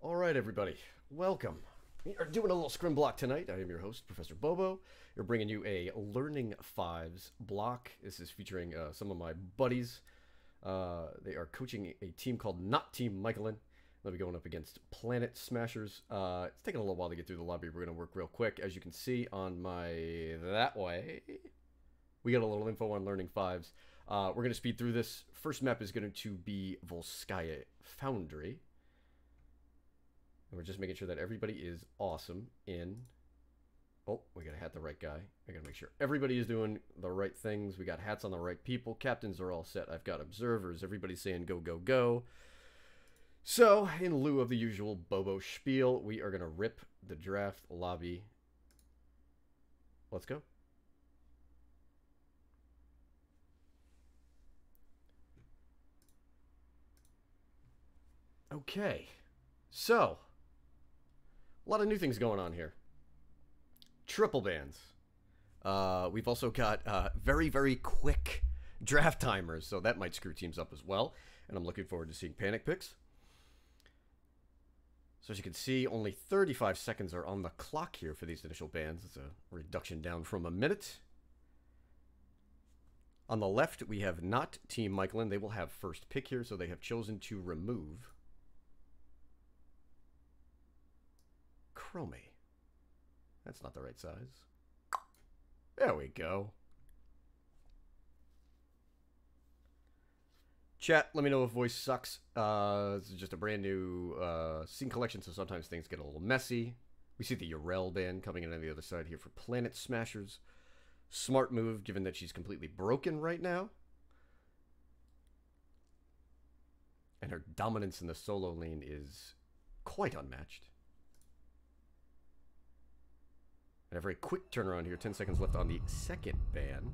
Alright everybody, welcome. We are doing a little scrim block tonight. I am your host, Professor Bobo. We're bringing you a Learning 5's block. This is featuring some of my buddies. They are coaching a team called Not Team Michaelan. They'll be going up against Planet Smashers. It's taking a little while to get through the lobby. We're going to work real quick. As you can see on my that way, we got a little info on Learning 5's. We're going to speed through this. First map is going to be Volskaya Foundry. And we're just making sure that everybody is awesome in... Oh, we got to hat the right guy. I got to make sure everybody is doing the right things. We got hats on the right people. Captains are all set. I've got observers. Everybody's saying go, go, go. So, in lieu of the usual Bobo spiel, we are going to rip the draft lobby. Let's go. Okay. So, a lot of new things going on here. Triple bans. We've also got very, very quick draft timers, so that might screw teams up as well. And I'm looking forward to seeing panic picks. So as you can see, only 35 seconds are on the clock here for these initial bans. It's a reduction down from a minute. On the left, we have not Team Michaelan. They will have first pick here, so they have chosen to remove Chrome. That's not the right size. There we go. Chat, let me know if voice sucks. This is just a brand new scene collection, so sometimes things get a little messy. We see the Urel band coming in on the other side here for Planet Smashers. Smart move, given that she's completely broken right now. And her dominance in the solo lane is quite unmatched. And a very quick turnaround here. 10 seconds left on the second ban.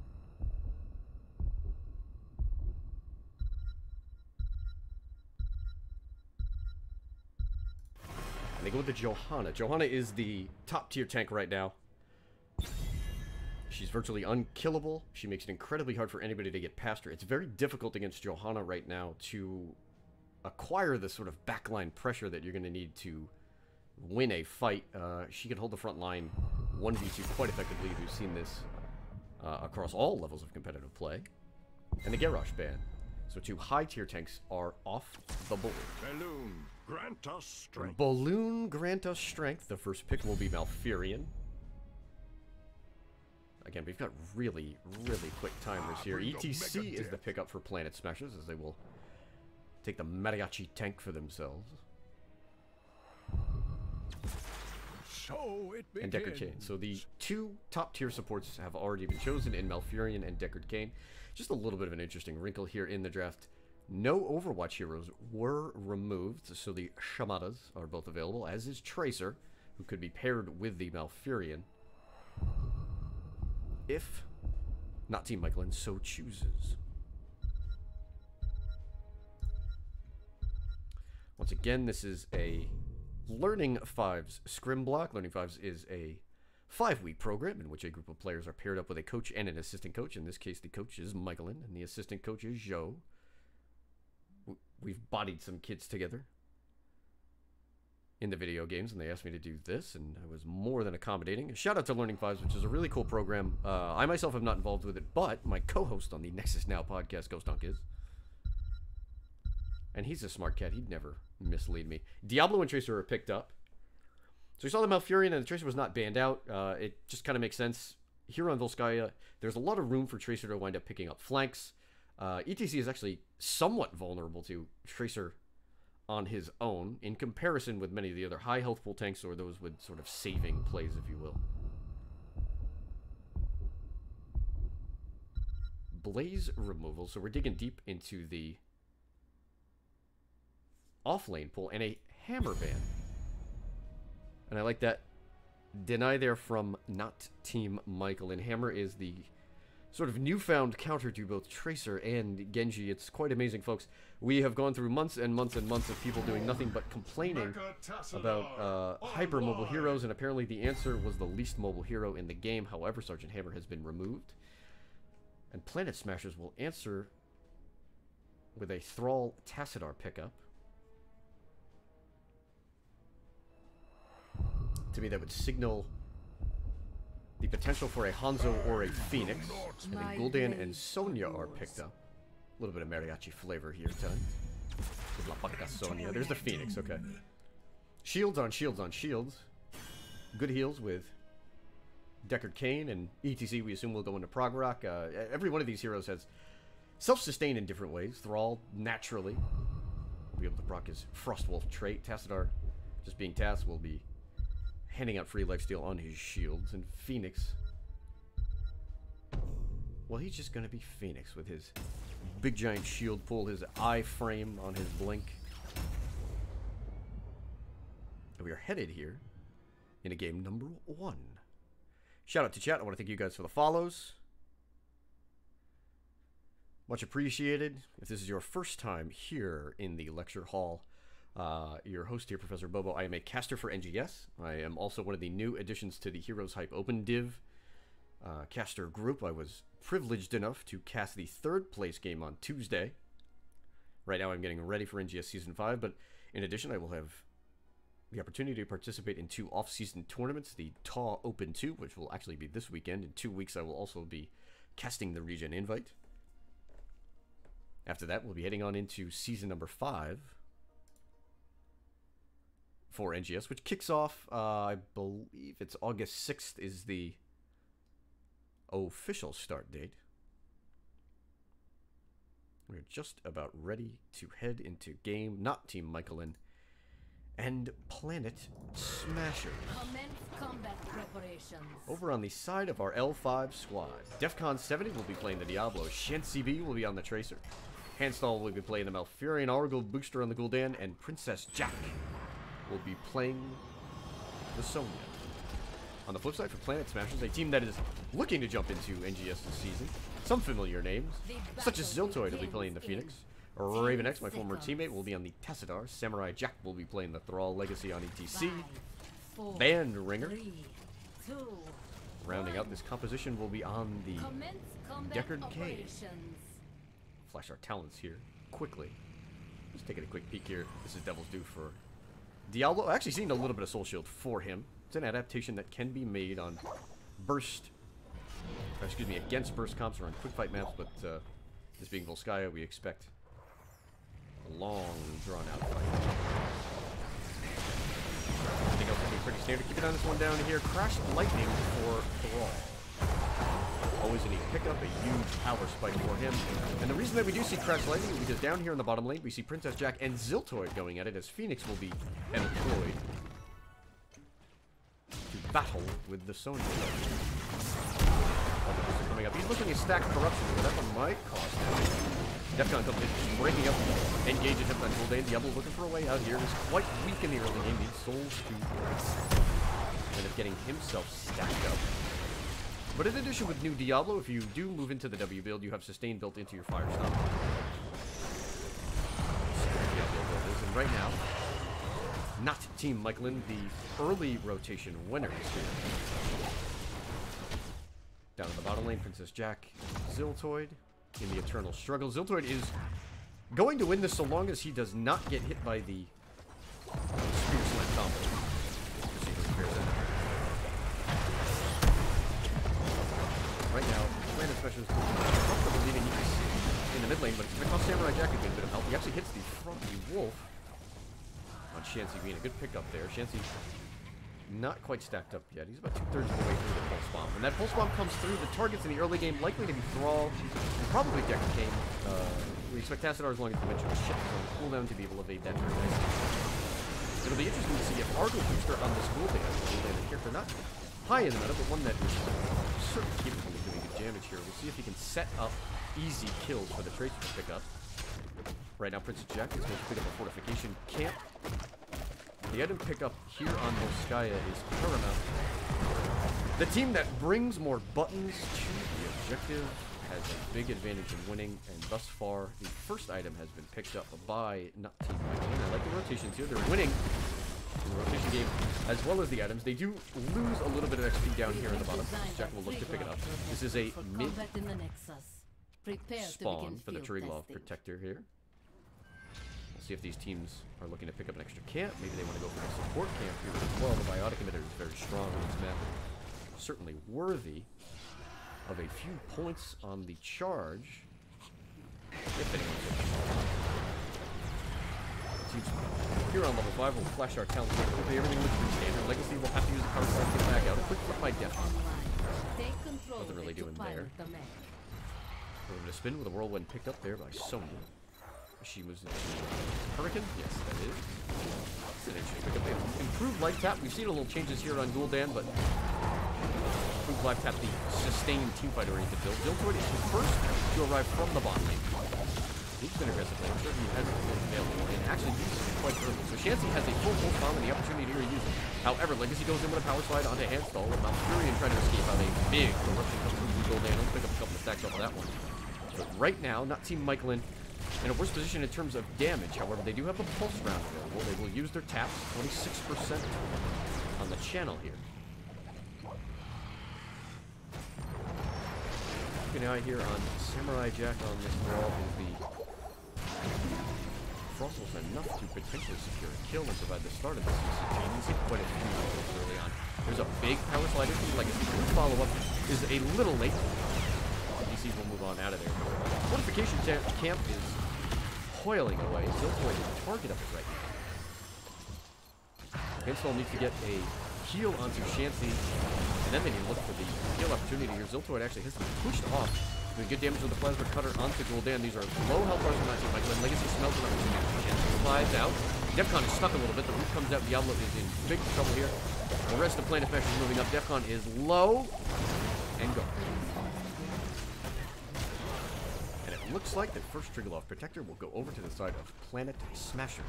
And they go with the Johanna. Johanna is the top tier tank right now. She's virtually unkillable. She makes it incredibly hard for anybody to get past her. It's very difficult against Johanna right now to acquire the sort of backline pressure that you're going to need to win a fight. She can hold the front line 1v2 quite effectively. We've seen this across all levels of competitive play. And the Garrosh ban. So two high tier tanks are off the board. Balloon, grant us strength. Balloon, grant us strength. The first pick will be Malfurion. Again, we've got really, really quick timers here. ETC is the pickup for Planet Smashers, as they will take the Mariachi tank for themselves. So it begins. And Deckard Cain. So the two top tier supports have already been chosen in Malfurion and Deckard Cain. Just a little bit of an interesting wrinkle here in the draft. No Overwatch heroes were removed, so the Shamadas are both available, as is Tracer, who could be paired with the Malfurion, if not Team Michaelan so chooses. Once again, this is a Learning 5's Scrim block. Learning 5's is a 5-week program in which a group of players are paired up with a coach and an assistant coach. In this case, the coach is Michaelan, and the assistant coach is Joe. We've bodied some kids together in the video games, and they asked me to do this, and I was more than accommodating. A shout out to Learning 5's, which is a really cool program. I myself am not involved with it, but my co-host on the Nexus Now podcast, Ghost Dunk, is. And he's a smart cat. He'd never mislead me. Diablo and Tracer are picked up. So we saw the Malfurion, and the Tracer was not banned out. It just kind of makes sense. Here on Volskaya, there's a lot of room for Tracer to wind up picking up flanks. ETC is actually somewhat vulnerable to Tracer on his own, in comparison with many of the other high health pool tanks, or those with sort of saving plays, if you will. Blaze removal. So we're digging deep into the off-lane pool, and a hammer ban. And I like that deny there from not Team Michaelan. Hammer is the sort of newfound counter to both Tracer and Genji. It's quite amazing, folks. We have gone through months and months and months of people doing nothing but complaining about hyper-mobile heroes, and apparently the answer was the least mobile hero in the game. However, Sergeant Hammer has been removed. And Planet Smashers will answer with a Thrall Tassadar pickup. To me, that would signal the potential for a Hanzo or a Phoenix. And then Gul'dan and Sonya are picked up. A little bit of mariachi flavor here, time. The La Pacasonia. There's the Phoenix, okay. Shields on shields on shields. Good heals with Deckard Cain and ETC. We assume will go into Prog Rock. Every one of these heroes has self-sustain in different ways. Thrall, naturally, will be able to proc his Frostwolf trait. Tassadar, just being Tass, will be handing out free lifesteal on his shields. And Phoenix, well, he's just going to be Phoenix with his big giant shield pull, his eye frame on his blink. And we are headed here into game number 1. Shout out to chat. I want to thank you guys for the follows. Much appreciated. If this is your first time here in the lecture hall, your host here, Professor Bobo. I am a caster for NGS. I am also one of the new additions to the Heroes Hype Open Div caster group. I was privileged enough to cast the 3rd place game on Tuesday. Right now I'm getting ready for NGS Season 5, but in addition I will have the opportunity to participate in 2 off-season tournaments, the TAW Open 2, which will actually be this weekend. In 2 weeks I will also be casting the Regen Invite. After that we'll be heading on into Season number 5 for NGS, which kicks off, I believe it's August 6th is the official start date. We're just about ready to head into game, not Team Michaelan, and Planet Smashers. Commence combat preparations. Over on the side of our L5 squad, Defcon 70 will be playing the Diablo, Shensi B will be on the Tracer, Handstall will be playing the Malfurion, Argyle Booster on the Gul'dan, and Princess Jack will be playing the Sonya. On the flip side for Planet Smashers, a team that is looking to jump into NGS this season, some familiar names, such as Ziltoid will be playing the Phoenix, Raven X, my former teammate, will be on the Tassadar, Samurai Jack will be playing the Thrall Legacy on ETC, Band Ringer. Rounding out this composition will be on the Deckard Cain. Flash our talents here quickly. Just taking a quick peek here. This is Devil's Due for Diablo. I've actually seen a little bit of Soul Shield for him. It's an adaptation that can be made on against burst comps or on quick fight maps, but this being Volskaya, we expect a long, drawn-out fight. Everything else will be pretty standard. Keep it on this one down here. Crash Lightning for Thrall. Always a neat pickup, a huge power spike for him. And the reason that we do see Crash Lightning is because down here in the bottom lane, we see Princess Jack and Ziltoid going at it, as Phoenix will be employed to battle with the Sonya. Coming up. He's looking at stack corruption, but that one might cost him. Defcon comes in, breaking up, engage attempt on Gul'dan. Diablo looking for a way out here. He's quite weak in the early game. Needs souls to end up getting himself stacked up. But in addition with new Diablo, if you do move into the W build, you have sustain built into your Fire Stomp. And right now, not Team Michaelan, the early rotation winners here. Down in the bottom lane, Princess Jack, Ziltoid in the eternal struggle. Ziltoid is going to win this so long as he does not get hit by the Spear Slam combo. Right now, Planet Smashers comfortable leading in the mid lane, but it's going to cost Samurai Jack a bit of help. He actually hits the Froggy Wolf on Shansi being a good pickup there. Shansi not quite stacked up yet. He's about 2/3 of the way through the Pulse Bomb. When that Pulse Bomb comes through, the targets in the early game likely to be Thrall and probably Deckard Cain. We expect Tassadar, as long as the Venture is shift on cooldown, to be able to evade that very nicely. It'll be interesting to see if Argyle Booster on this Gul'dan, a character not high in the meta, but one that is certainly capable of doing good damage here. We'll see if he can set up easy kills for the Tracer to pick up. Right now, Princess Jack is going to pick up a fortification camp. The item pickup here on Volskaya is paramount. The team that brings more buttons to the objective has a big advantage in winning, and thus far, the first item has been picked up by not Team Michaelan. I like the rotations here. They're winning in the rotation game, as well as the items. They do lose a little bit of XP down here in the bottom. Jack will look to pick it up. This is a mid spawn for the Triglav Protector here. We'll see if these teams are looking to pick up an extra camp. Maybe they want to go for a support camp here as well. The Biotic Emitter is very strong on this map. Certainly worthy of a few points on the charge. If anyone's seems here on level 5. We'll flash our talents quickly. Everything looks pretty standard. Legacy will have to use the power slide to get back out. A quick flip by Defcon. Take control Nothing really doing there. the mech. We're going to spin with a whirlwind picked up there by Sonya. She was Hurricane? Yes, that is. That's an interesting pickup. Improved life tap. We've seen a little changes here on Gul'dan, but improved life tap, the sustained teamfight oriented build. Ziltoid is the first to arrive from the bot lane. He's been aggressive lane. I'm sure he hasn't been available and actually uses it quite early. So Shancy has a full bomb and the opportunity to use it. However, Legacy goes in with a power slide onto Handstall with Malfurion trying to escape out a big eruption comes through Gul'dan. Let's pick up a couple of stacks off of that one. But right now, not Team Michaelan in a worse position in terms of damage. However, they do have a pulse round available. They will use their taps, 26% on the channel here. Keep an eye here on Samurai Jack on this wall is the Frost was enough to potentially secure a kill and provide the start of this UCG. He's hit quite a few kills early on. There's a big power slider from Legacy. The follow-up is a little late. DCs will move on out of there. Fortification camp is coiling away. Ziltoid is the target of it right now. Handstall needs to get a heal onto Shancy, and then they need to look for the heal opportunity here. Ziltoid actually has to be pushed off. Doing good damage with the plasma cutter onto Gul'dan. These are low health bars from that team. Michaelan. Legacy smells it on the Shancy slides out. Defcon is stuck a little bit. The root comes out. Diablo is in big trouble here. The rest of Planet Smash is moving up. Defcon is low and gone. Looks like the first Triggerloff Protector will go over to the side of Planet Smashers.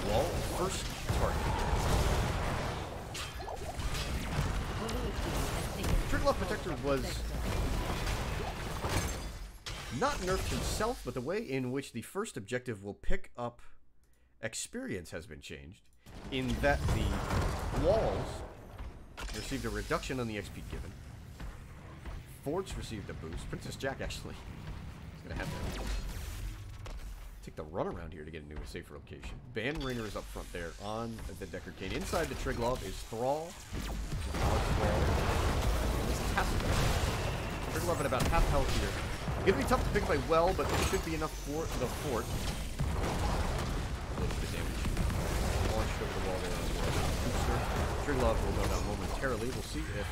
Wall, first target. Triggerloff Protector was not nerfed himself, but the way in which the first objective will pick up experience has been changed, in that the walls received a reduction on the XP given. Forts received a boost. Princess Jack actually is going to have to take the run around here to get into a safer location. Ban Rainer is up front there on the Decker Cane. Inside the Triglav is Thrall. This is Tacitus. Triglav at about half health here. Going to be tough to pick up well, but this should be enough for the fort. A little bit of damage. Launched over the wall there as well. Triglav will go down momentarily. We'll see if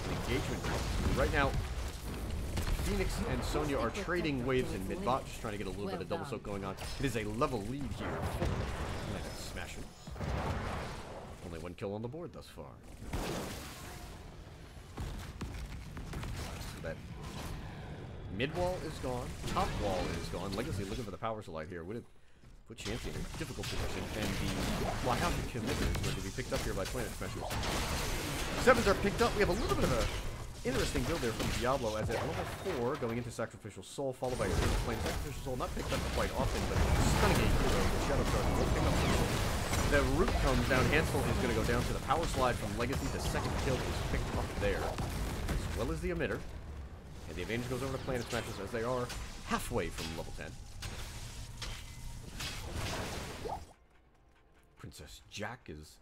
the engagement comes. Right now, Phoenix and Sonya are trading waves in mid-bot, just trying to get a little bit of double soak going on. It is a level lead here. Smashers. Only one kill on the board thus far. So that mid-wall is gone. Top wall is gone. Legacy looking for the power slide here. Would have put Shancy in a difficult position, and the Wyoming committer is going to be picked up here by Planet Smashers. Sevens are picked up. We have a little bit of a interesting build there from Diablo, as at level 4, going into Sacrificial Soul, followed by a Flame. Sacrificial Soul not picked up quite often, but stunning a hero. The Shadow Charge will pick up some. The root comes down. Hansel is going to go down to the power slide from Legacy. The second kill is picked up there, as well as the emitter. And the advantage goes over to Planet Smashers, as they are halfway from level 10. Princess Jack is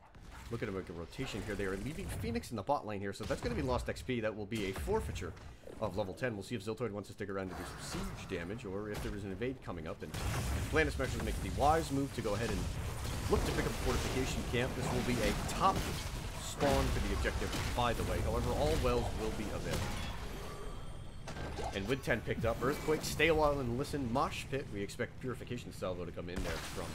looking to make a rotation here. They are leaving Phoenix in the bot lane here, so that's going to be lost XP. That will be a forfeiture of level 10. We'll see if Ziltoid wants to stick around to do some siege damage, or if there is an evade coming up. And Planet Smashers makes the wise move to go ahead and look to pick up a fortification camp. This will be a top spawn for the objective, by the way. However, all wells will be available. And with 10 picked up, Earthquake, Stay a While and Listen, Mosh Pit. We expect Purification Salvo to come in there from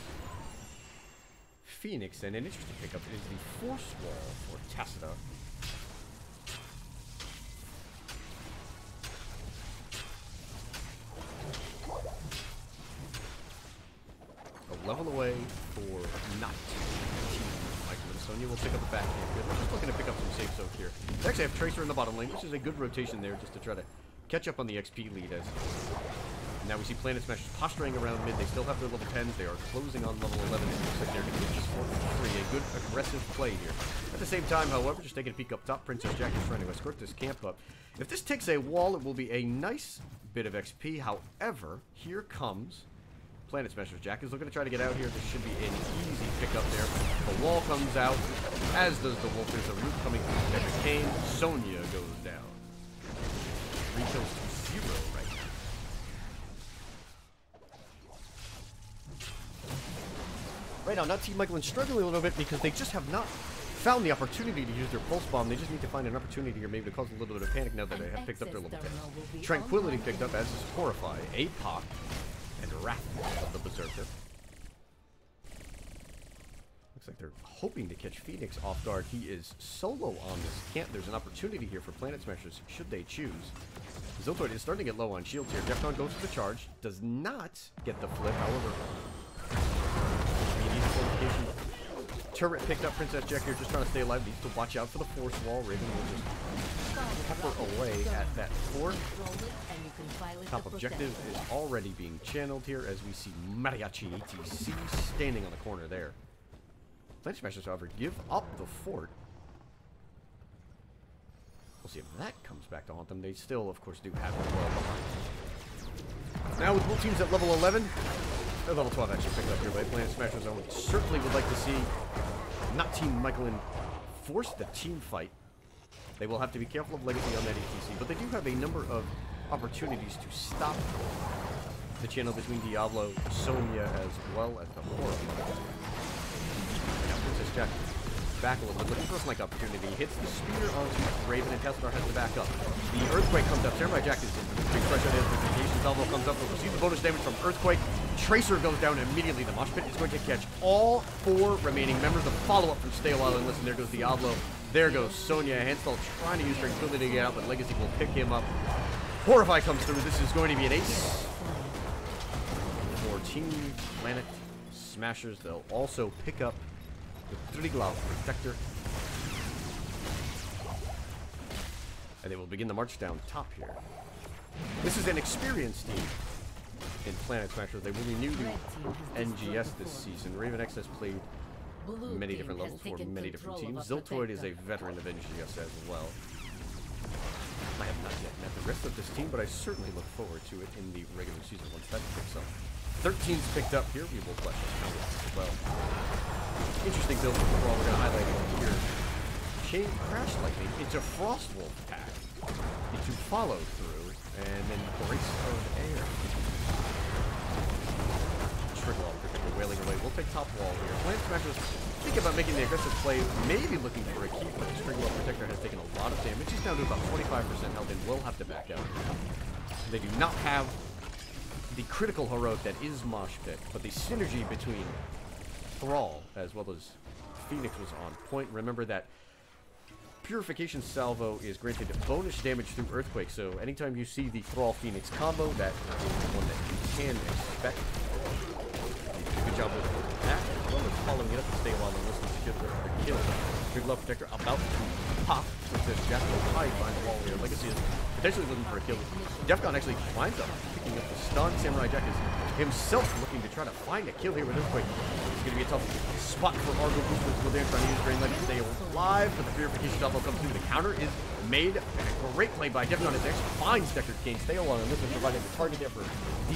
Phoenix, and an interesting pickup is the Force Wall for Tacita. A level away for Night. Michaelan. Sonya will pick up a back here. They're just looking to pick up some safe soak here. They actually have Tracer in the bottom lane, which is a good rotation there just to try to catch up on the XP lead as now we see Planet Smashers posturing around mid. They still have their level 10s. They are closing on level 11. It looks like they're going to get this 4-3. A good aggressive play here. At the same time, however, just taking a peek up top, Princess Jack is trying to escort this camp up. If this takes a wall, it will be a nice bit of XP. However, here comes Planet Smashers. Jack is looking to try to get out here. This should be an easy pickup there. The wall comes out, as does the wolf. There's a root coming through Decker Cane. Sonya goes down. 3 kills to 0 right now. Right now, not Team Michaelan struggling a little bit because they just have not found the opportunity to use their pulse bomb. They just need to find an opportunity here maybe to cause a little bit of panic now that they have picked up their level 10. Tranquility picked up, as is Horrify, APOC, and Wrath of the Berserker. Looks like they're hoping to catch Phoenix off guard. He is solo on this camp. There's an opportunity here for Planet Smashers should they choose. Ziltoid is starting to get low on shields here. Defcon goes for the charge. Does not get the flip, however. Turret picked up Princess Jack here, just trying to stay alive. Needs to watch out for the force wall. Raven will just pepper away at that fort. Top objective is already being channeled here as we see Mariachi ATC standing on the corner there. Planet Smashers, however, give up the fort. We'll see if that comes back to haunt them. They still, of course, do have it well behind. Now with both teams at level 11, they're level 12 actually picked up here by Planet Smashers. I certainly would like to see not Team Michaelan force the team fight. They will have to be careful of Legacy on that ATC, but they do have a number of opportunities to stop the channel between Diablo, Sonya, as well as the Horror. Now Princess Jack back a little bit, looking for a flank opportunity. Hits the spear onto Raven, and Tesla has to back up. The Earthquake comes up. Samurai Jack is in big pressure on amplification. Salvo comes up, will receive the bonus damage from Earthquake. Tracer goes down immediately. The Mosh Pit is going to catch all 4 remaining members. The follow-up from Stay a While and Listen. There goes Diablo. There goes Sonya. Handstall trying to use Tranquility to get out, but Legacy will pick him up. Horrify comes through. This is going to be an ace for Team Planet Smashers. They'll also pick up the Triglav Protector. And they will begin the march down top here. This is an experienced team in Planet Smashers. They will be new to NGS this season. Raven X has played many different levels for many different teams. Ziltoid is a veteran of NGS as well. I have not yet met the rest of this team, but I certainly look forward to it in the regular season once that picks up. 13's picked up here. We will flesh it out as well. Interesting build overall we're going to highlight it here. Chain Crash Lightning into Frostwolf pack. Into Follow Through, and then Brace of Air. Triglav Protector wailing away. We'll take top wall here. Planet Smashers think about making the aggressive play, maybe looking for a keep, but this Triglav Protector has taken a lot of damage. He's down to about 25% health and will have to back out. They do not have the critical heroic that is Mosh Pit, but the synergy between Thrall as well as Phoenix was on point. Remember that Purification Salvo is granted bonus damage through Earthquake, so anytime you see the Thrall Phoenix combo, that is one that you can expect. They did a good job with that, as well as following it up and stay while and listen to the kill. Triglav Protector about to pop with this Jack hide behind the wall here. Legacy is potentially looking for a kill. Defcon actually winds up picking up the stun. Samurai Jack is himself looking to try to find a kill here with Earthquake. It's going to be a tough spot for Argo Boosters to go there, trying to use Brain Light to stay alive, but the Purification Double comes through. The counter is made, and a great play by Defcon as actually finds Deckard Kane. Stay along, and this is providing the target there for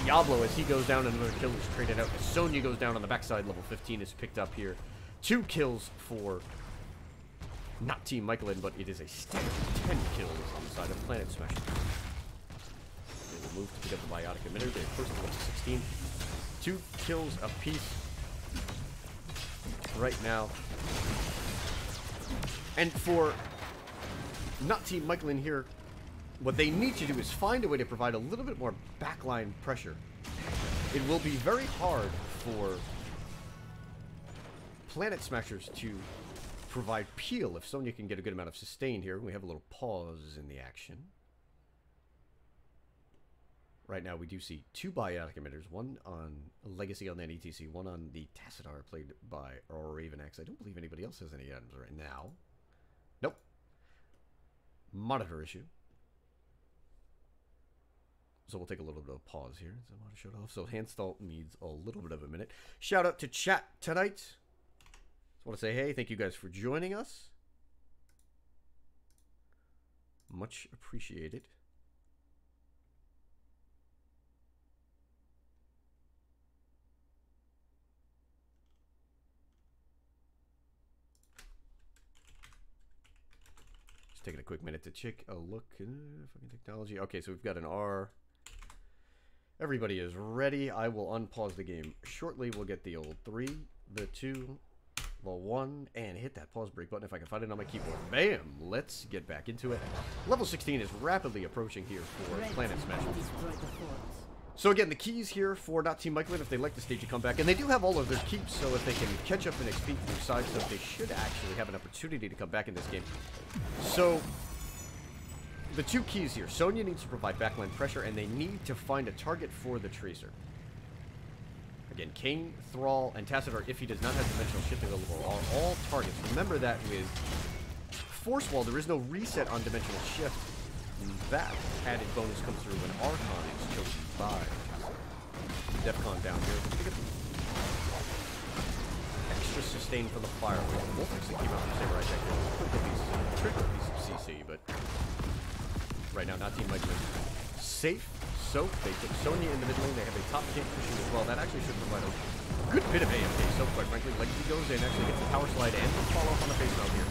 Diablo as he goes down, and another kill is traded out. Sonya goes down on the backside. Level 15 is picked up here. 2 kills for not Team Michaelan, but it is a standard 10 kills on the side of Planet Smashers. They will move to pick up the Biotic Emitter. They're first to level 16. 2 kills apiece right now. And for not Team Michaelan here, what they need to do is find a way to provide a little bit more backline pressure. It will be very hard for Planet Smashers to provide peel if Sonya can get a good amount of sustain here. We have a little pause in the action. Right now we do see 2 Biotic Emitters, one on Legacy on that ETC, one on the Tassadar played by Raven X. I don't believe anybody else has any items right now. Nope. Monitor issue. So we'll take a little bit of a pause here. So I want to shut off. So Handstall needs a little bit of a minute. Shout out to chat tonight. Just want to say, hey, thank you guys for joining us. Much appreciated. Just taking a quick minute to check a look. Fucking technology. Okay, so we've got an R. Everybody is ready. I will unpause the game shortly. We'll get the old 3, the 2, the 1, and hit that pause break button if I can find it on my keyboard. Bam! Let's get back into it. Level 16 is rapidly approaching here for Planet Smash. So again, the keys here for not Team Michaelan, if they like to stage a comeback, and they do have all of their keeps, so if they can catch up in XP through side stuff, they should actually have an opportunity to come back in this game. So, the 2 keys here. Sonya needs to provide backline pressure, and they need to find a target for the Tracer. Again, Kane, Thrall, and Tassadar, if he does not have dimensional shift available, are all targets. Remember that with Force Wall, there is no reset on dimensional shift. And that added bonus comes through when Archon is chosen by Defcon down here. Extra sustain for the fire. We'll actually keep up the Samurai Jack here. Critical piece of CC, but right now, not Team Michaelan. Safe, soak. They took Sonya in the mid lane. They have a top camp pushing as well. That actually should provide a good bit of AMK. So quite frankly, Legacy goes in, actually gets the power slide and the follow up on the face mount here.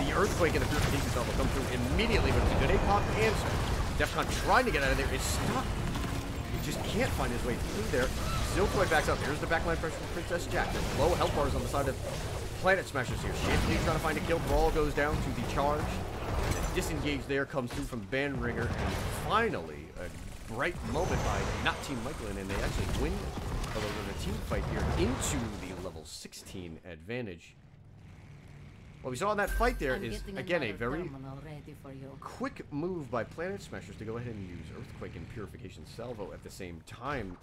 The Earthquake and the Purification Cell will come through immediately, but it's a good APOC answer. Defcon trying to get out of there is stuck. He just can't find his way through there. Ziltoid backs up. There's the backline pressure from Princess Jack. There's low health bars on the side of Planet Smashers here. Shanty trying to find a kill. Brawl goes down to the charge. Disengage there comes through from Bandringer, and finally a bright moment by not Team Michaelan, and they actually win a little bit of a team fight here into the level 16 advantage. What we saw in that fight there is, again, a very quick move by Planet Smashers to go ahead and use Earthquake and Purification Salvo at the same time.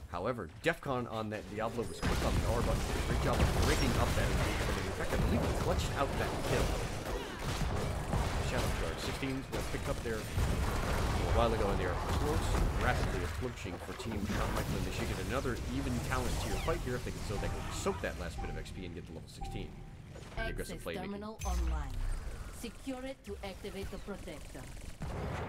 However, Defcon on that Diablo was quick on the R button. Great job of breaking up that engagement. In fact, I believe he clutched out that kill. Shadow Charge 16 was picked up there a while ago, and they are close, rapidly approaching for Team not Michaelan. They should get another even talent tier fight here if they can, so they can soak that last bit of XP and get to level 16. The aggressive play terminal online. Secure it to activate the protector.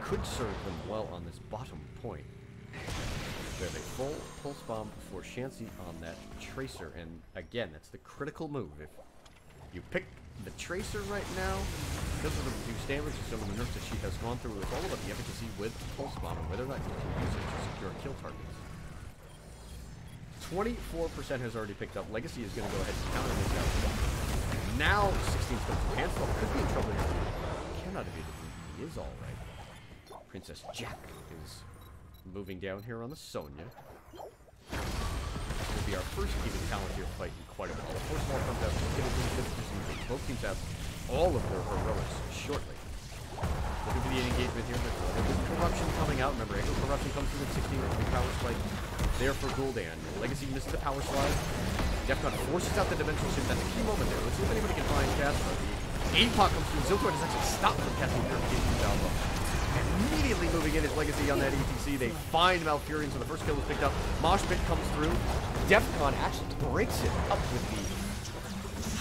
Could serve them well on this bottom point. We have a full pulse bomb for Shancy on that Tracer, and again, that's the critical move. If you pick the Tracer right now, because of the reduced damage and some of the nerfs that she has gone through, it's all about the efficacy with pulse bomb and whether or not you can use it to secure kill targets. 24% has already picked up. Legacy is going to go ahead and counter this out. Now 16's going to Hansel. Could be in trouble here. Cannot evade it. He is alright. Princess Jack is moving down here on the Sonya. This will be our first even talent here fight in quite a while. The first small comes out. Both teams have all of their heroics shortly. Looking for the engagement here. There's corruption coming out. Remember, Echo Corruption comes through at 16 with the power slide there for Gul'dan. Legacy misses the power slide. Defcon forces out the dimensional shift. That's a key moment there. Let's see if anybody can find Casper. The APOC comes through. Ziltoid is actually stopped from casting Purification Salvo. And immediately moving in is Legacy on that ETC. They find Malfurion, so the first kill is picked up. Mosh Pit comes through. Defcon actually breaks it up with the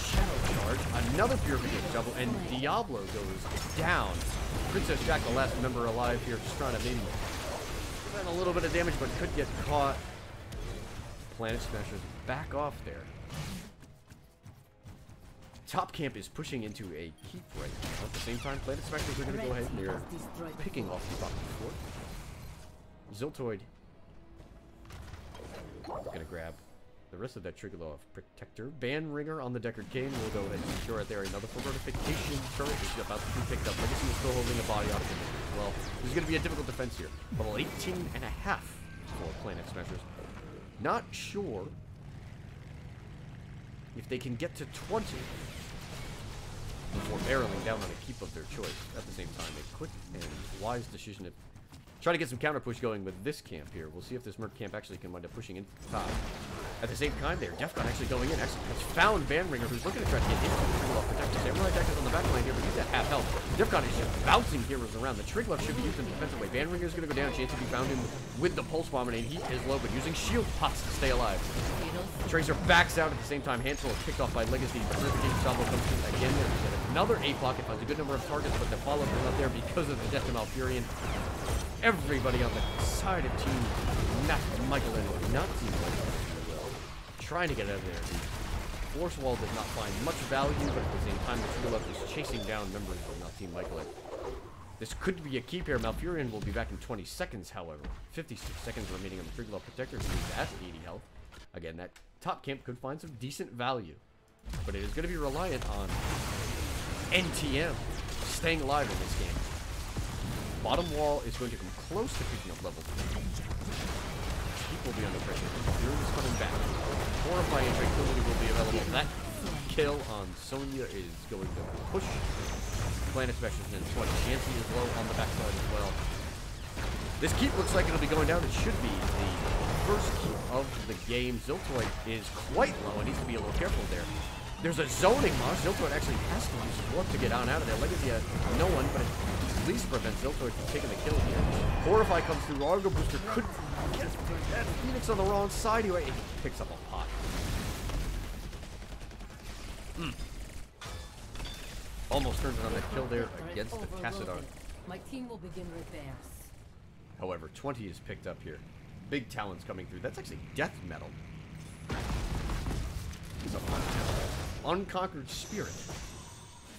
Shadow Charge. Another Purification Salvo, and Diablo goes down. Princess Jack, the last member alive here, just trying to maybe prevent a little bit of damage, but could get caught. Planet Smashers back off there. Top camp is pushing into a keep right now. At the same time, Planet Smashers are going to go ahead and they're picking off the bottom fort. Ziltoid is going to grab the rest of that Triggerloff Protector. Bandringer on the Deckard Kane will go ahead and secure it there. Another fortification turret is about to be picked up. Legacy is still holding a body out of it as well. This is going to be a difficult defense here. Level 18.5 for Planet Smashers. Not sure if they can get to 20 before barreling down on a keep of their choice. At the same time, a quick and wise decision to try to get some counter push going with this camp here. We'll see if this Merc camp actually can wind up pushing into the top. At the same time there, Defcon actually going in. Actually has found Bandringer, who's looking to try to get into the Triggerloff Protector. Samurai Jack is on the back line here, but he's at half health. Defcon is just bouncing heroes around. The Triggerloff should be used in the defensive way. Bandringer is going to go down. Chance to be found in with the Pulse Bomb, and he is low, but using shield pots to stay alive. Tracer backs out at the same time. Hansel is picked off by Legacy. Purification Salvo comes in again there. Another A-Pocket finds a good number of targets, but the follow-up is not there because of the death of Malfurion. Everybody on the side of Team not Michaelan, not Team Michaelan, trying to get out of there. The Force Wall does not find much value, but at the same time, the Triggerloff is chasing down members of not Team Michaelan. This could be a keep here. Malfurion will be back in 20 seconds, however. 56 seconds remaining on the Triggerloff Protector, who is at 80 health. Again, that top camp could find some decent value. But it is going to be reliant on NTM staying alive in this game. Bottom wall is going to come close to picking up level 3. Keep will be under pressure. Fury is coming back. Horrifying tranquility will be available. That kill on Sonya is going to push Planet Specialist in 20. Chansey is low on the backside as well. This keep looks like it'll be going down. It should be the first keep of the game. Ziltoid is quite low and needs to be a little careful there. There's a zoning mosh. Ziltoid actually has to use his warp to get on out of there. Legacy has no one, but it at least prevents Ziltoid from taking the kill here. Horrify comes through. Argo Booster could get that Phoenix on the wrong side. He picks up a pot. Almost turns on that kill there against the Cassadar. My team will begin repairs. However, 20 is picked up here. Big Talons coming through. That's actually death metal. Unconquered Spirit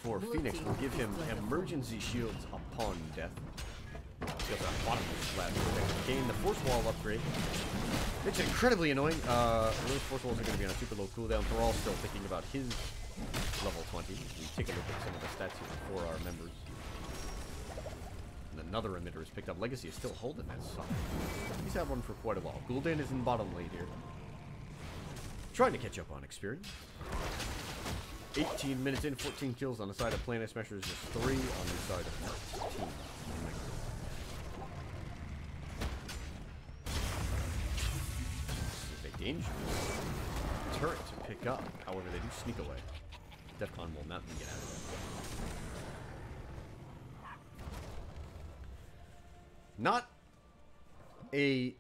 for Phoenix will give him emergency shields upon death. He has a bottomless slab to gain the force wall upgrade. It's incredibly annoying. Those force walls are going to be on a super low cooldown. Thrall still thinking about his level 20. We take a look at some of the stats here for our members. And another emitter is picked up. Legacy is still holding that side. He's had one for quite a while. Gul'dan is in bottom lane here. Trying to catch up on experience. 18 minutes in, 14 kills on the side of Planet Smashers, just 3 on the side of team. This is a dangerous turret to pick up. However, they do sneak away. Defcon will not get out of that. Not a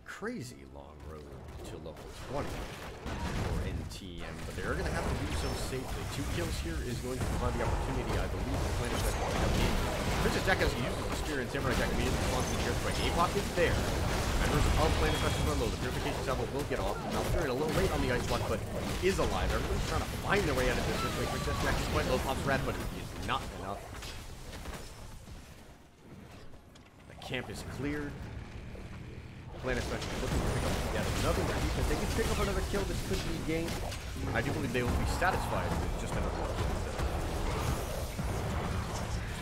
crazy long road to level 20 for NTM, but they are going to have to do so safely. 2 kills here is going to provide the opportunity, I believe, for Planet Specialist to pick up the game. Princess Jack has used his spear and Samurai Jack immediately responds to the earthquake. APOC is there. Members of Planet Specialist are low. The purification salvo will get off. Now Fury a little late on the ice block, but is alive. Everyone's trying to find their way out of this earthquake. Princess Jack is quite low. Pops Rat, but it is not enough. The camp is cleared. Planet Specialist looking to pick up yet another one. If they can pick up another kill, this could be gained. I do believe they will be satisfied with just another one.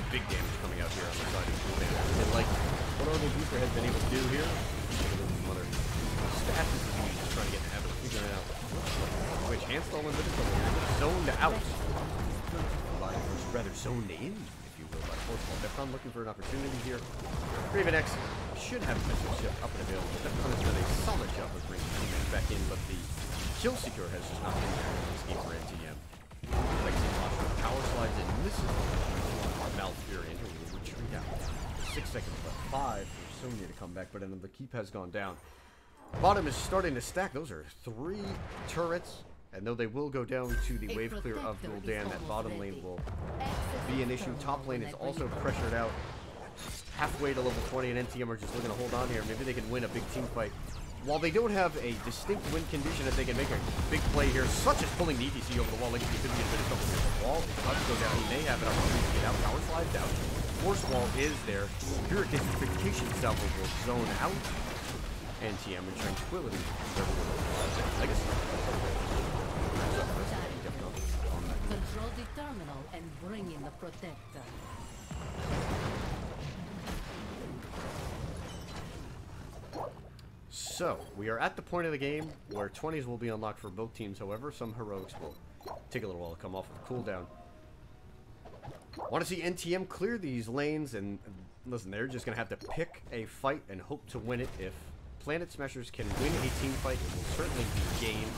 Big damage coming out here on the side of the Gul'dan. And like what Argo Booster has been able to do here, some other stats is just trying to get in the habit of figuring out which handstall and limited zoned out. Or rather zoned in, if you will, by Force Ball. Defcon looking for an opportunity here. Raven X should have a missile ship up and available. Defcon has done a solid job of bringing teammates back in, but the kill seeker has just not been there in this game for NTM. Legacy power slides and misses Malfurion, who will retreat out. 6 seconds left. 5 for Sonya to come back, but another keep has gone down. Bottom is starting to stack. Those are 3 turrets. And though they will go down to the wave clear of Gul'dan, that bottom lane will be an issue. Top lane is also pressured out. Halfway to level 20, and NTM are just looking to hold on here. Maybe they can win a big team fight. While they don't have a distinct win condition that they can make a big play here, such as pulling the ETC over the wall, like it could be a bit of trouble here. The wall is about to go down. He may have an opportunity to get out. Power slides out. Force wall is there. Purification salvo will zone out. NTM and Tranquility. Legacy. Control the terminal and bring in the protector. So, we are at the point of the game where 20s will be unlocked for both teams. However, some heroics will take a little while to come off of the cooldown. Want to see NTM clear these lanes, and listen, they're just going to have to pick a fight and hope to win it. If Planet Smashers can win a team fight, it will certainly be game.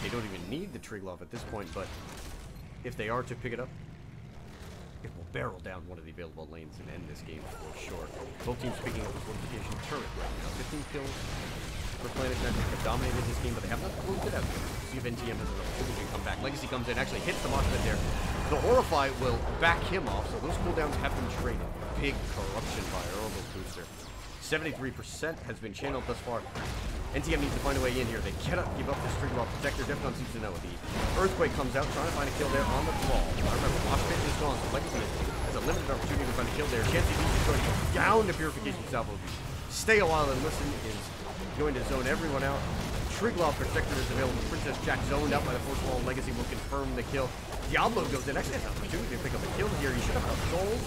They don't even need the Triglav at this point, but if they are to pick it up, it will barrel down one of the available lanes and end this game for sure. Both teams picking up the fortification turret right now. 15 kills for Planet Smashers have dominated this game, but they have not closed it out yet. See if NTM has an opportunity to come back. Legacy comes in, actually hits the mosh pit there. The Horrify will back him off, so those cooldowns have been traded. Big corruption by Orbital Booster. 73% has been channeled thus far. NTM needs to find a way in here. They cannot give up this Triglav protector. Defcon seems to know it. The Earthquake comes out, trying to find a kill there on the wall. Remember, Mosh Pit is gone, so Legacy has a limited opportunity to find a kill there. Chansey is going to go down to Purification Salvo. Stay a while and listen is Going to zone everyone out. Triglaw Protector is available. Princess Jack zoned out by the Force Wall. Legacy will confirm the kill. Diablo goes in. Actually has an opportunity to pick up a kill here. He should have enough souls,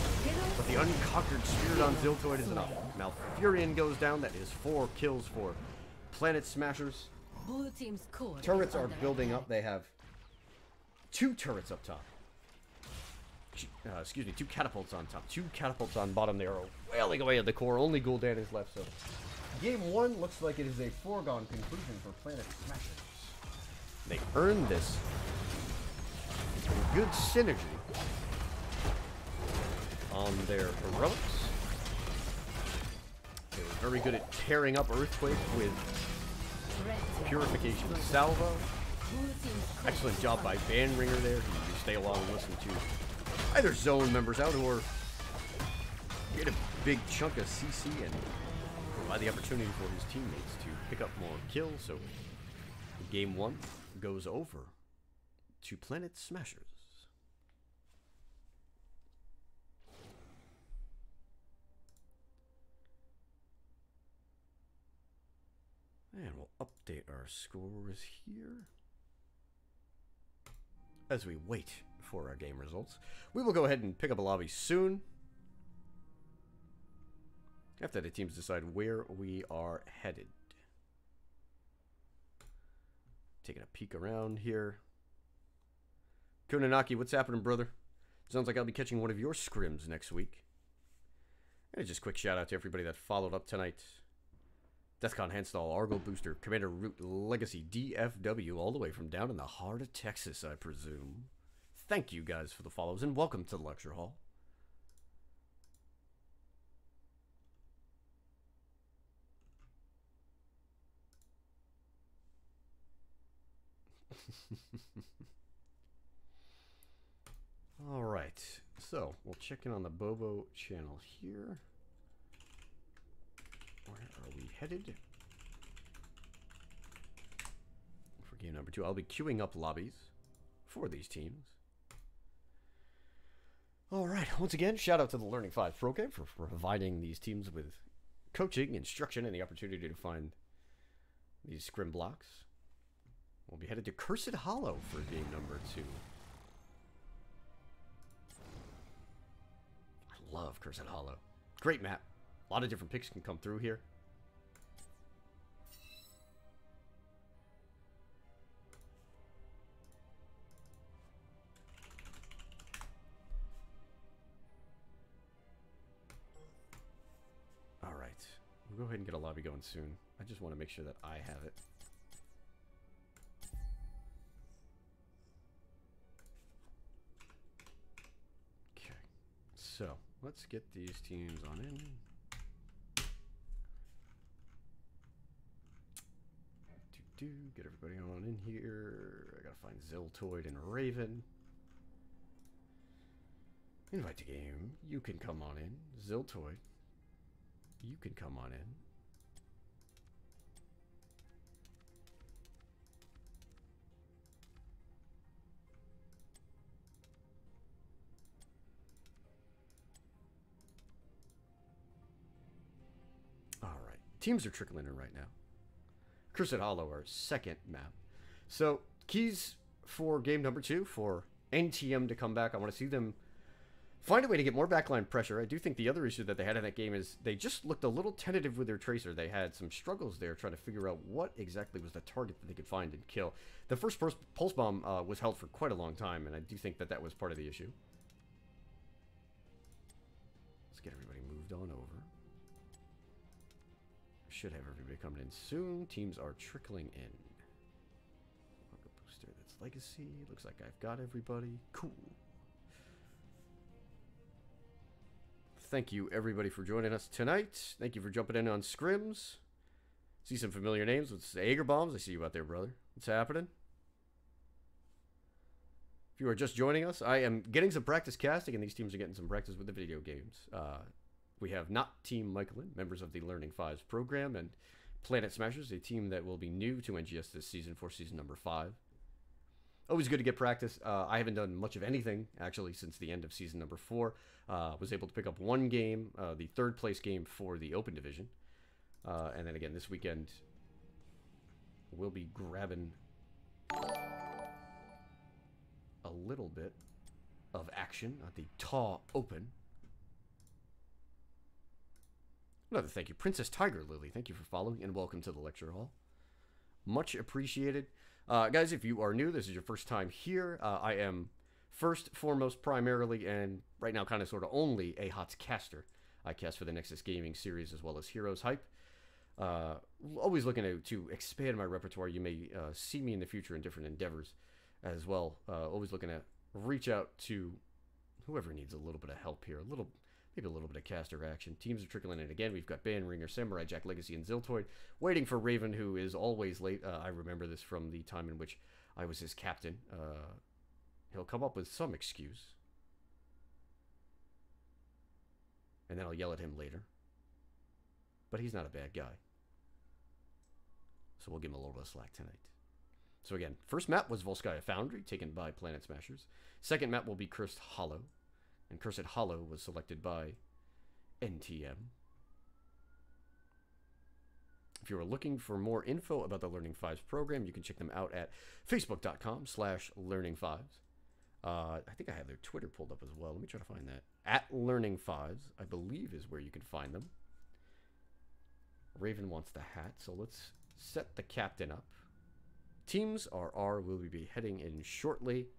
but the Unconquered Spirit on Ziltoid is enough. Malfurion goes down. That is 4 kills for Planet Smashers. Blue team's core. Turrets are building up. They have 2 turrets up top. Excuse me, 2 catapults on top. 2 catapults on bottom. They are wailing away at the core. Only Gul'dan is left, so... Game 1 looks like it is a foregone conclusion for Planet Smashers. They earned this. Good synergy on their heroics. They were very good at tearing up Earthquake with Purification Salvo. Excellent job by Bandringer there. You stay along and listen to either zone members out or get a big chunk of CC and provide the opportunity for his teammates to pick up more kills. So game 1 goes over to Planet Smashers. And we'll update our scores here. As we wait for our game results, we will go ahead and pick up a lobby soon. After the teams decide where we are headed. Taking a peek around here. Kunanaki, what's happening, brother? Sounds like I'll be catching one of your scrims next week. And just a quick shout out to everybody that followed up tonight. Deathcon Handstall, Argo Booster, Commander Root, Legacy, DFW, all the way from down in the heart of Texas, I presume. Thank you guys for the follows, and welcome to the lecture hall. All right, so we'll check in on the Bobo channel here. Where are we headed? For game number 2, I'll be queuing up lobbies for these teams. All right, once again, shout out to the Learning 5's program for providing these teams with coaching, instruction, and the opportunity to find these scrim blocks. We'll be headed to Cursed Hollow for game number 2. I love Cursed Hollow. Great map. A lot of different picks can come through here. All right. We'll go ahead and get a lobby going soon. I just want to make sure that I have it. Okay. So, let's get these teams on in. Get everybody on in here. I gotta find Ziltoid and Raven. Invite to game. You can come on in. Ziltoid, you can come on in. All right. Teams are trickling in right now. Cursed Hollow, our second map. So, keys for game number 2 for NTM to come back. I want to see them find a way to get more backline pressure. I do think the other issue that they had in that game is they just looked a little tentative with their tracer. They had some struggles there trying to figure out what exactly was the target that they could find and kill. The first pulse bomb was held for quite a long time, and I do think that that was part of the issue. Let's get everybody moved on over. Should have everybody coming in soon. Teams are trickling in. Argo Booster, that's Legacy. Looks like I've got everybody. Cool. Thank you, everybody, for joining us tonight. Thank you for jumping in on scrims. See some familiar names with Ager Bombs. I see you out there, brother. What's happening? If you are just joining us, I am getting some practice casting, and these teams are getting some practice with the video games. We have not Team Michaelan, members of the Learning 5's program, and Planet Smashers, a team that will be new to NGS this season for season number 5. Always good to get practice. I haven't done much of anything, actually, since the end of season number 4. Was able to pick up one game, the third place game for the Open Division. And then again, this weekend, we'll be grabbing a little bit of action at the Taw Open. Another thank you. Princess Tiger Lily, thank you for following, and welcome to the lecture hall. Much appreciated. Guys, if you are new, this is your first time here, I am first, foremost, primarily, and right now kind of sort of only a HOTS caster. I cast for the Nexus Gaming series as well as Heroes Hype. Always looking to expand my repertoire. You may see me in the future in different endeavors as well. Always looking to reach out to whoever needs a little bit of help here. Maybe a little bit of caster action. Teams are trickling in again. We've got Ban, Ringer, Samurai, Jack, Legacy, and Ziltoid. Waiting for Raven, who is always late. I remember this from the time in which I was his captain. He'll come up with some excuse. And then I'll yell at him later. But he's not a bad guy. So we'll give him a little bit of slack tonight. So again, first map was Volskaya Foundry, taken by Planet Smashers. Second map will be Cursed Hollow. And Cursed Hollow was selected by NTM. If you are looking for more info about the Learning 5's program, you can check them out at facebook.com/learning5s. I think I have their Twitter pulled up as well. Let me try to find that. At Learning 5s, I believe, is where you can find them. Raven wants the hat, so let's set the captain up. Teams will be heading in shortly.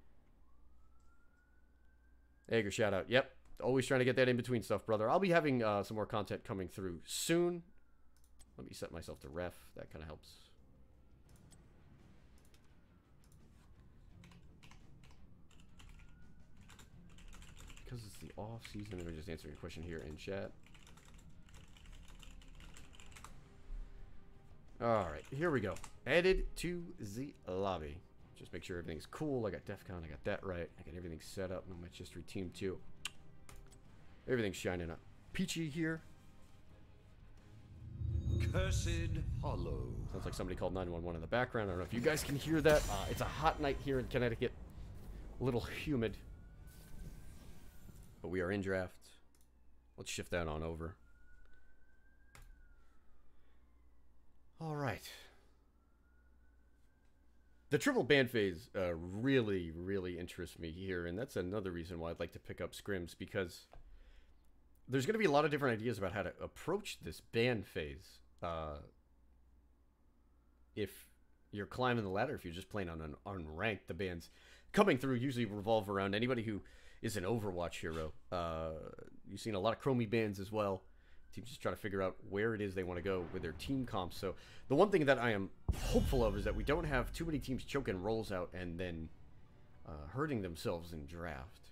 Egger shout out. Yep. Always trying to get that in between stuff, brother. I'll be having some more content coming through soon. Let me set myself to ref. That kind of helps. Because it's the off season, we're just answering a question here in chat. Alright, here we go. Added to the lobby. Just make sure everything's cool. I got DEFCON, I got that right. I got everything set up. No Match History Team 2. Everything's shining up. Peachy here. Cursed Hollow. Sounds like somebody called 911 in the background. I don't know if you guys can hear that. It's a hot night here in Connecticut. A little humid. But we are in draft. Let's shift that on over. All right. The triple ban phase really, really interests me here, and that's another reason why I'd like to pick up scrims, because there's going to be a lot of different ideas about how to approach this ban phase. If you're climbing the ladder, if you're just playing on an unranked, the bans coming through usually revolve around anybody who is an Overwatch hero. You've seen a lot of Chromie bans as well. Teams just try to figure out where it is they want to go with their team comps. So the one thing that I am hopeful of is that we don't have too many teams choking rolls out and then hurting themselves in draft.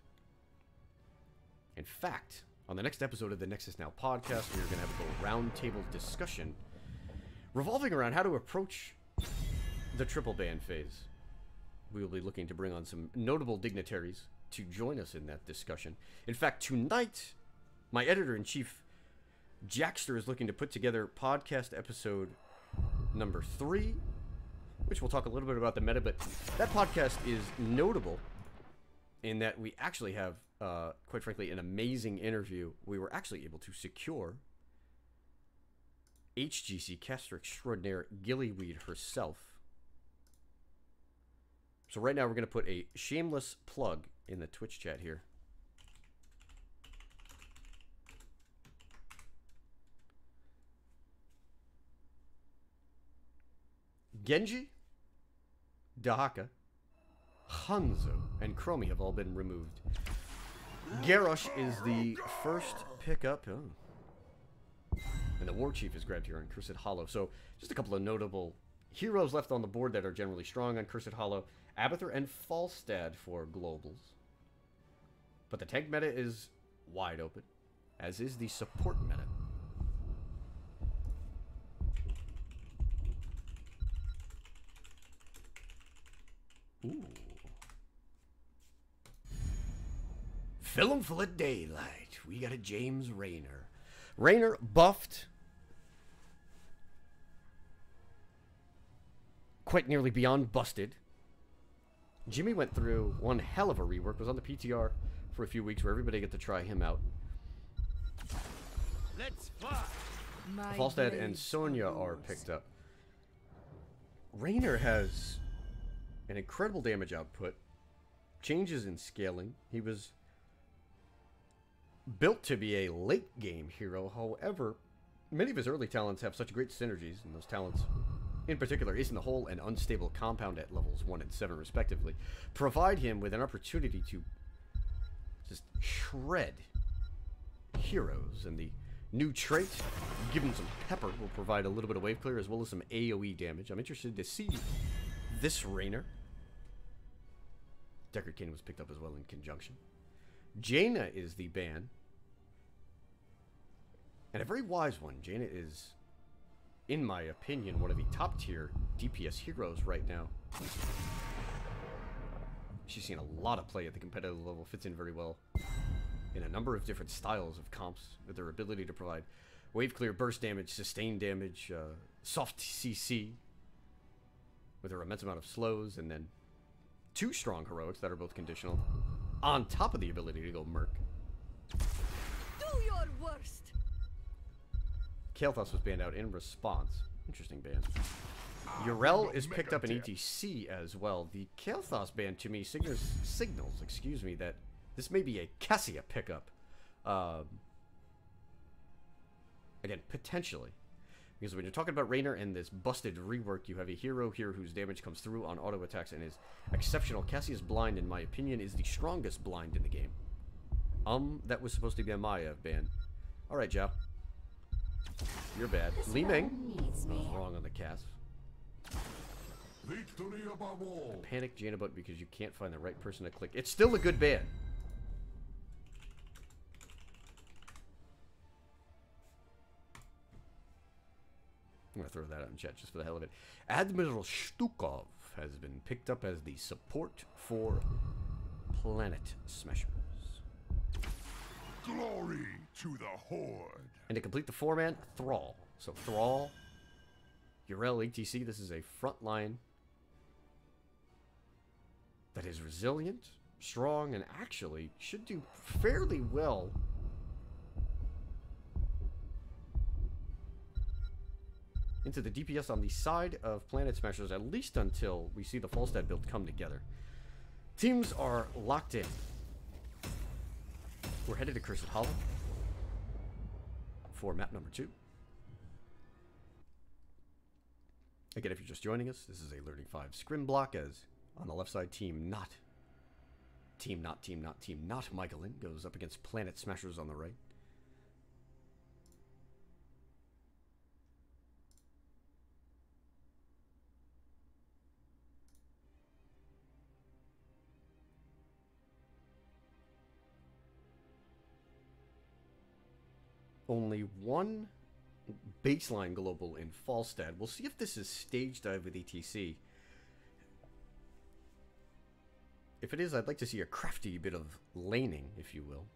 In fact, on the next episode of the Nexus Now podcast, we're going to have a little roundtable discussion revolving around how to approach the triple ban phase. We will be looking to bring on some notable dignitaries to join us in that discussion. In fact, tonight, my editor-in-chief, Jackster, is looking to put together podcast episode number 3, which we'll talk a little bit about the meta, but that podcast is notable in that we actually have, quite frankly, an amazing interview. We were actually able to secure HGC caster extraordinaire Gillyweed herself. So right now we're going to put a shameless plug in the Twitch chat here. Genji, Dahaka, Hanzo, and Chromie have all been removed. Garrosh is the first pickup. Oh. And the War Chief is grabbed here on Cursed Hollow. So just a couple of notable heroes left on the board that are generally strong on Cursed Hollow. Abathur and Falstad for globals. But the tank meta is wide open, as is the support meta. Ooh. Film full of daylight. We got a James Raynor. Raynor buffed quite nearly beyond busted. Jimmy went through one hell of a rework. Was on the PTR for a few weeks where everybody got to try him out. Let's fly. My Falstad and blades Sonya are yours. picked up. Raynor has an incredible damage output, changes in scaling. He was built to be a late game hero. However, many of his early talents have such great synergies, and those talents, in particular, Ace in the Hole and Unstable Compound at levels 1 and 7 respectively, provide him with an opportunity to just shred heroes. And the new trait, give him some pepper, will provide a little bit of wave clear as well as some AoE damage. I'm interested to see this Raynor. Deckard Cain was picked up as well in conjunction. Jaina is the ban. And a very wise one. Jaina is, in my opinion, one of the top tier DPS heroes right now. She's seen a lot of play at the competitive level, fits in very well in a number of different styles of comps with their ability to provide wave clear, burst damage, sustained damage, soft CC with her immense amount of slows, and then 2 strong heroics that are both conditional on top of the ability to go merc. Do your worst. Kael'thas was banned out in response. Interesting ban. Urel is picked up in ETC as well. The Kael'thas ban to me signals, that this may be a Cassia pickup. Again, potentially. Because when you're talking about Raynor and this busted rework, you have a hero here whose damage comes through on auto attacks and is exceptional. Cassia's blind, in my opinion, is the strongest blind in the game. That was supposed to be a Maya ban. Alright, Zhao. You're bad. Li Ming. I was wrong on the cast. Victory above all. Panic Jaina Butt because you can't find the right person to click. It's still a good ban. I'm going to throw that out in chat just for the hell of it. Admiral Stukov has been picked up as the support for Planet Smashers. Glory to the Horde. And to complete the 4-man, Thrall. So Thrall, Urel, ETC, this is a front line that is resilient, strong, and actually should do fairly well into the DPS on the side of Planet Smashers, at least until we see the Falstad build come together. Teams are locked in. We're headed to Cursed Hollow for map number 2. Again, if you're just joining us, this is a Learning 5 Scrim block, as on the left side, Team Not Michaelan goes up against Planet Smashers on the right. Only one baseline global in Falstad. We'll see if this is stage dive with ETC. If it is, I'd like to see a crafty bit of laning, if you will.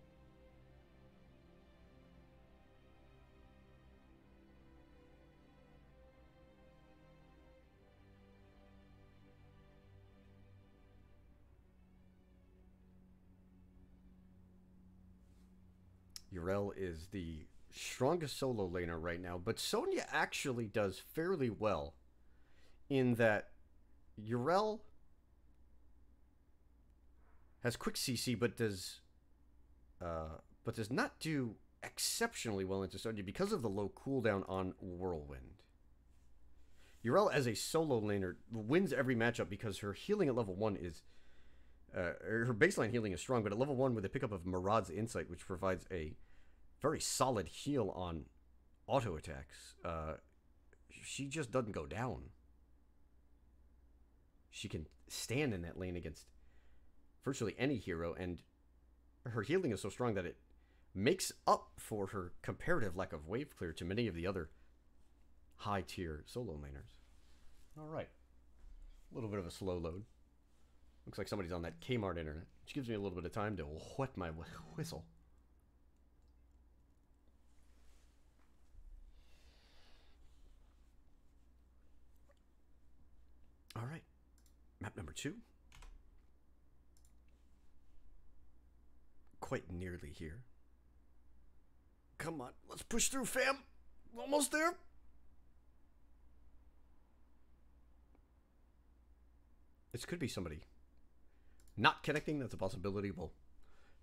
Urel is the strongest solo laner right now, but Sonya actually does fairly well in that Urel has quick CC, but does not do exceptionally well into Sonya because of the low cooldown on Whirlwind. Urel as a solo laner wins every matchup because her healing at level 1 is her baseline healing is strong, but at level 1 with a pickup of Marad's Insight, which provides a very solid heal on auto attacks, she just doesn't go down. She can stand in that lane against virtually any hero, and her healing is so strong that it makes up for her comparative lack of wave clear to many of the other high-tier solo laners. Alright. A little bit of a slow load. Looks like somebody's on that Kmart internet, which gives me a little bit of time to wet my whistle. Alright. Map number 2. Quite nearly here. Come on, let's push through, fam. Almost there. This could be somebody not connecting. That's a possibility. We'll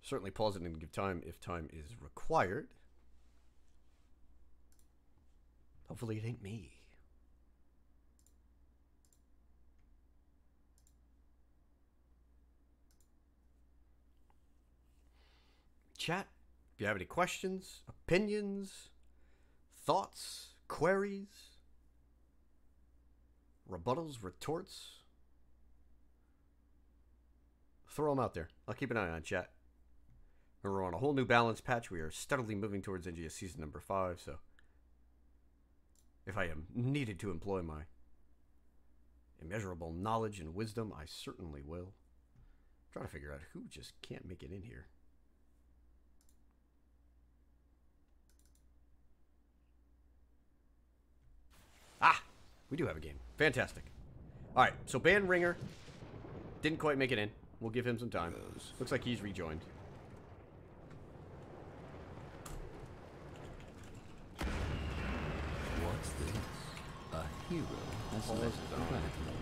certainly pause it and give time if time is required. Hopefully it ain't me. Chat, if you have any questions, opinions, thoughts, queries, rebuttals, retorts, throw them out there. I'll keep an eye on chat. We're on a whole new balance patch. We are steadily moving towards NGS season number 5, so if I am needed to employ my immeasurable knowledge and wisdom, I certainly will. Trying to figure out who just can't make it in here. Ah, we do have a game. Fantastic. All right, so Band Ringer didn't quite make it in. We'll give him some time. Looks like he's rejoined. What's this? A hero has left the battlefield.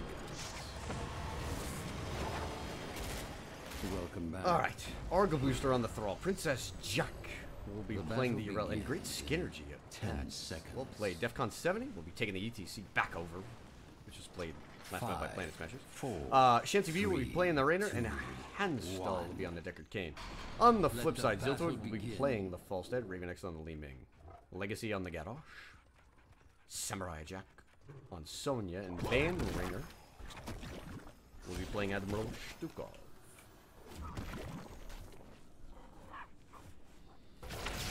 Welcome back. All right, Argo Booster on the thrall. Princess Jack will be playing the URL, and great synergy of 10 seconds. We'll play DEFCON 70. We'll be taking the ETC back over, which was played last night by Planet Smashers. 4, Shanty V will be playing the Rainer, and Hansstall will be on the Deckard Cain. On the flip side, Ziltor will be playing the Falstead, Raven X on the Li Ming, Legacy on the Garrosh, Samurai Jack on Sonya, and Band Ringer will be playing Admiral Stukov.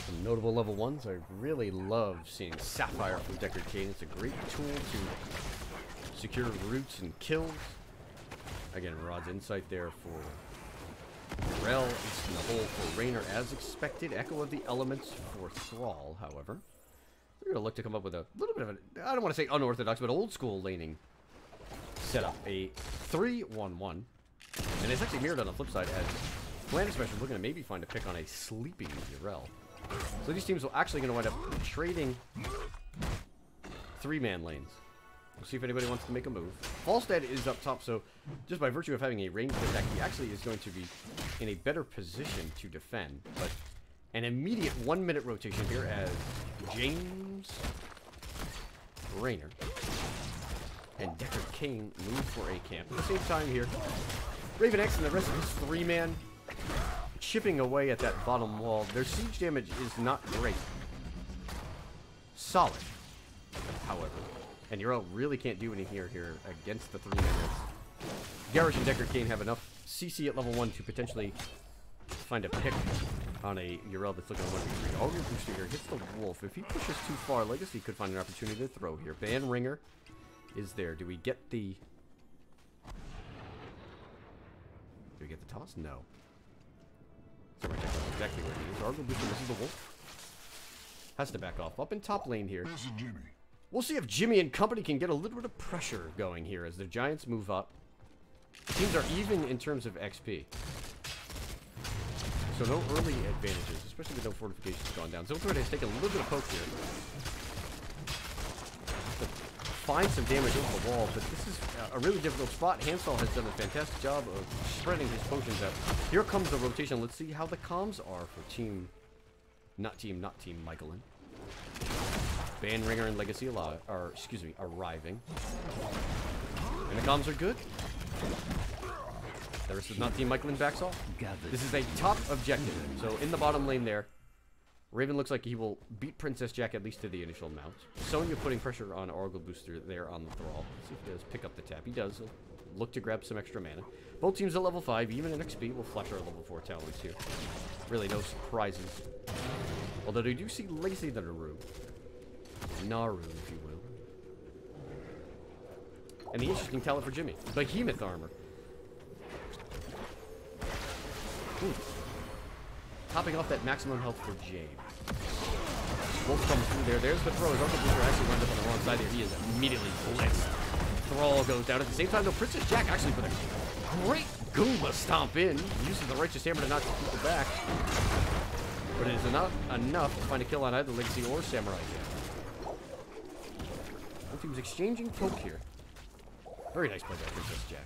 Some notable level 1s. I really love seeing Sapphire from Deckard Cain. It's a great tool to secure roots and kills. Again, Rod's insight there for Rel. It's in the hole for Raynor as expected. Echo of the Elements for Thrall, however. We're going to look to come up with a little bit of I don't want to say unorthodox, but old school laning setup. A 3-1-1. And it's actually mirrored on the flip side as Planet Smash is looking to maybe find a pick on a sleeping Rel. So these teams are actually going to wind up trading 3-man lanes. We'll see if anybody wants to make a move. Falstead is up top, so just by virtue of having a ranged attack, he actually is going to be in a better position to defend. But an immediate 1-minute rotation here as James Raynor and Deckard Cain move for a camp. At the same time here, Raven X and the rest of his 3-man chipping away at that bottom wall. Their siege damage is not great. Solid, however. And Uro really can't do anything here against the 3-man. Garrosh and Deckard Cain have enough CC at level 1 to potentially find a pick on a Uro that's looking at 1v3. Auger Booster here hits the wolf. If he pushes too far, Legacy could find an opportunity to throw here. Band Ringer is there. Do we get the toss? No. So we're checking out exactly where he is. Argo Booster misses the wolf. Has to back off. Up in top lane here. We'll see if Jimmy and company can get a little bit of pressure going here as the Giants move up. Teams are even in terms of XP. So no early advantages, especially with no fortifications gone down. Ziltor has taken a little bit of poke here. Find some damage over the wall, but this is a really difficult spot. Hansstall has done a fantastic job of spreading his potions out. Here comes the rotation. Let's see how the comms are for not team Michaelan. Band Ringer and Legacy arriving. And the comms are good. The rest of not team Michaelan backs off. This is a top objective. So in the bottom lane there, Raven looks like he will beat Princess Jack at least to the initial mount. Sonya putting pressure on Argo Booster there on the Thrall. Let's see if he does pick up the tap. He does. Look to grab some extra mana. Both teams at level 5, even in XP. We'll flash our level 4 talents here. Really no surprises. Although they do see Legacy the Naru, if you will. And the interesting talent for Jimmy. Behemoth armor. Ooh. Topping off that maximum health for James. Wolf comes through there. There's the throw. His Argo Booster actually winds up on the wrong side there. He is immediately blitzed. Thrall goes down. At the same time, though, Princess Jack actually put a great Goomba stomp in. Uses the Righteous Hammer to knock some people back. But it is not enough to find a kill on either Legacy or Samurai Jack. Both teams exchanging poke here. Very nice play by Princess Jack.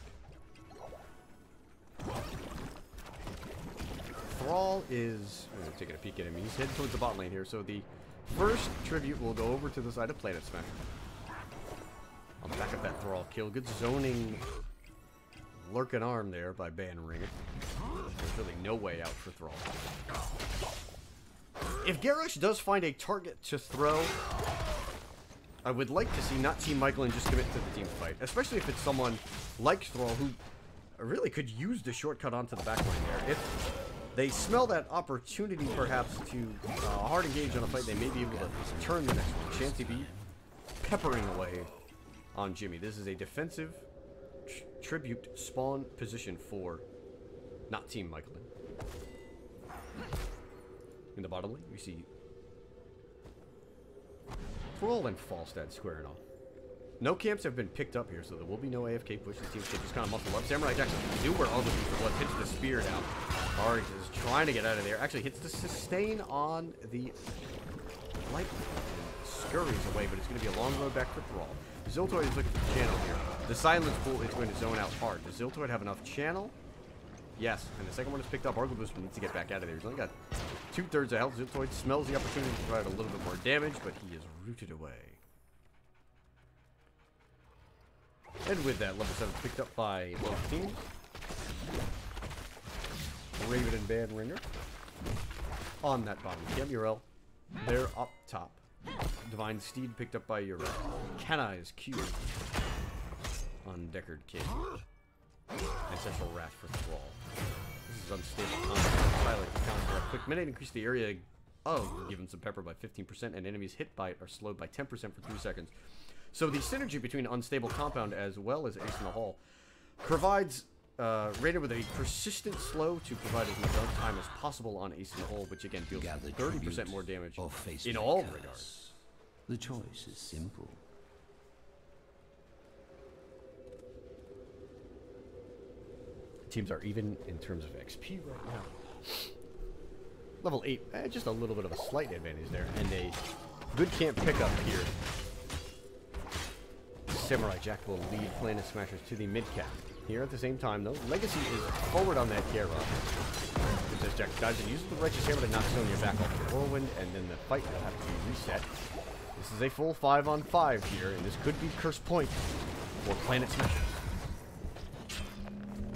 Thrall is taking a peek at him. He's heading towards the bot lane here. So the first tribute will go over to the side of Planet Smash. On the back of that Thrall kill. Good zoning. Lurking arm there by Banringer. There's really no way out for Thrall. If Garrosh does find a target to throw, I would like to see not Team Michaelan just commit to the team fight. Especially if it's someone like Thrall who really could use the shortcut onto the backline there. If they smell that opportunity perhaps to hard engage on a fight, they may be able to turn the next one. Chansey B peppering away on Jimmy. This is a defensive tribute spawn position for not Team Michaelan. In the bottom lane, we see Thrall and Falstad squaring off. No camps have been picked up here, so there will be no AFK push. The team should just kind of muscle up. Samurai Jackson knew where all the people was. Hits the spear down. Args is trying to get out of there. Actually hits the sustain on the light. Scurries away, but it's going to be a long road back for Thrall. Ziltoid is looking for the channel here. The silence pool is going to zone out hard. Does Ziltoid have enough channel? Yes. And the second one is picked up. Argleboost needs to get back out of there. He's only got 2/3 of health. Ziltoid smells the opportunity to provide a little bit more damage, but he is rooted away. And with that, level 7 picked up by both teams. Raven and Banringer on that bottom. Uriel, they're up top. Divine Steed picked up by Uriel. Kenai's Q on Deckard King. Ancestral Wrath for Thrall. This is unstable combat. Silent counter. A quick minute increase the area of give him some pepper by 15%, and enemies hit by it are slowed by 10% for 3 seconds. So the synergy between Unstable Compound as well as Ace in the Hall provides Raider with a persistent slow to provide as much downtime as possible on Ace in the Hole, which again deals 30% more damage in all regards. The choice is simple. Teams are even in terms of XP right now. Level 8, just a little bit of a slight advantage there, and a good camp pickup here. Samurai Jack will lead Planet Smashers to the mid-cap. Here at the same time, though, Legacy is forward on that Garrosh. Princess Jack dives and uses the Righteous Hammer to knock Sonya back off the Whirlwind, and then the fight will have to be reset. This is a full 5-on-5 here, and this could be curse point for Planet Smashers.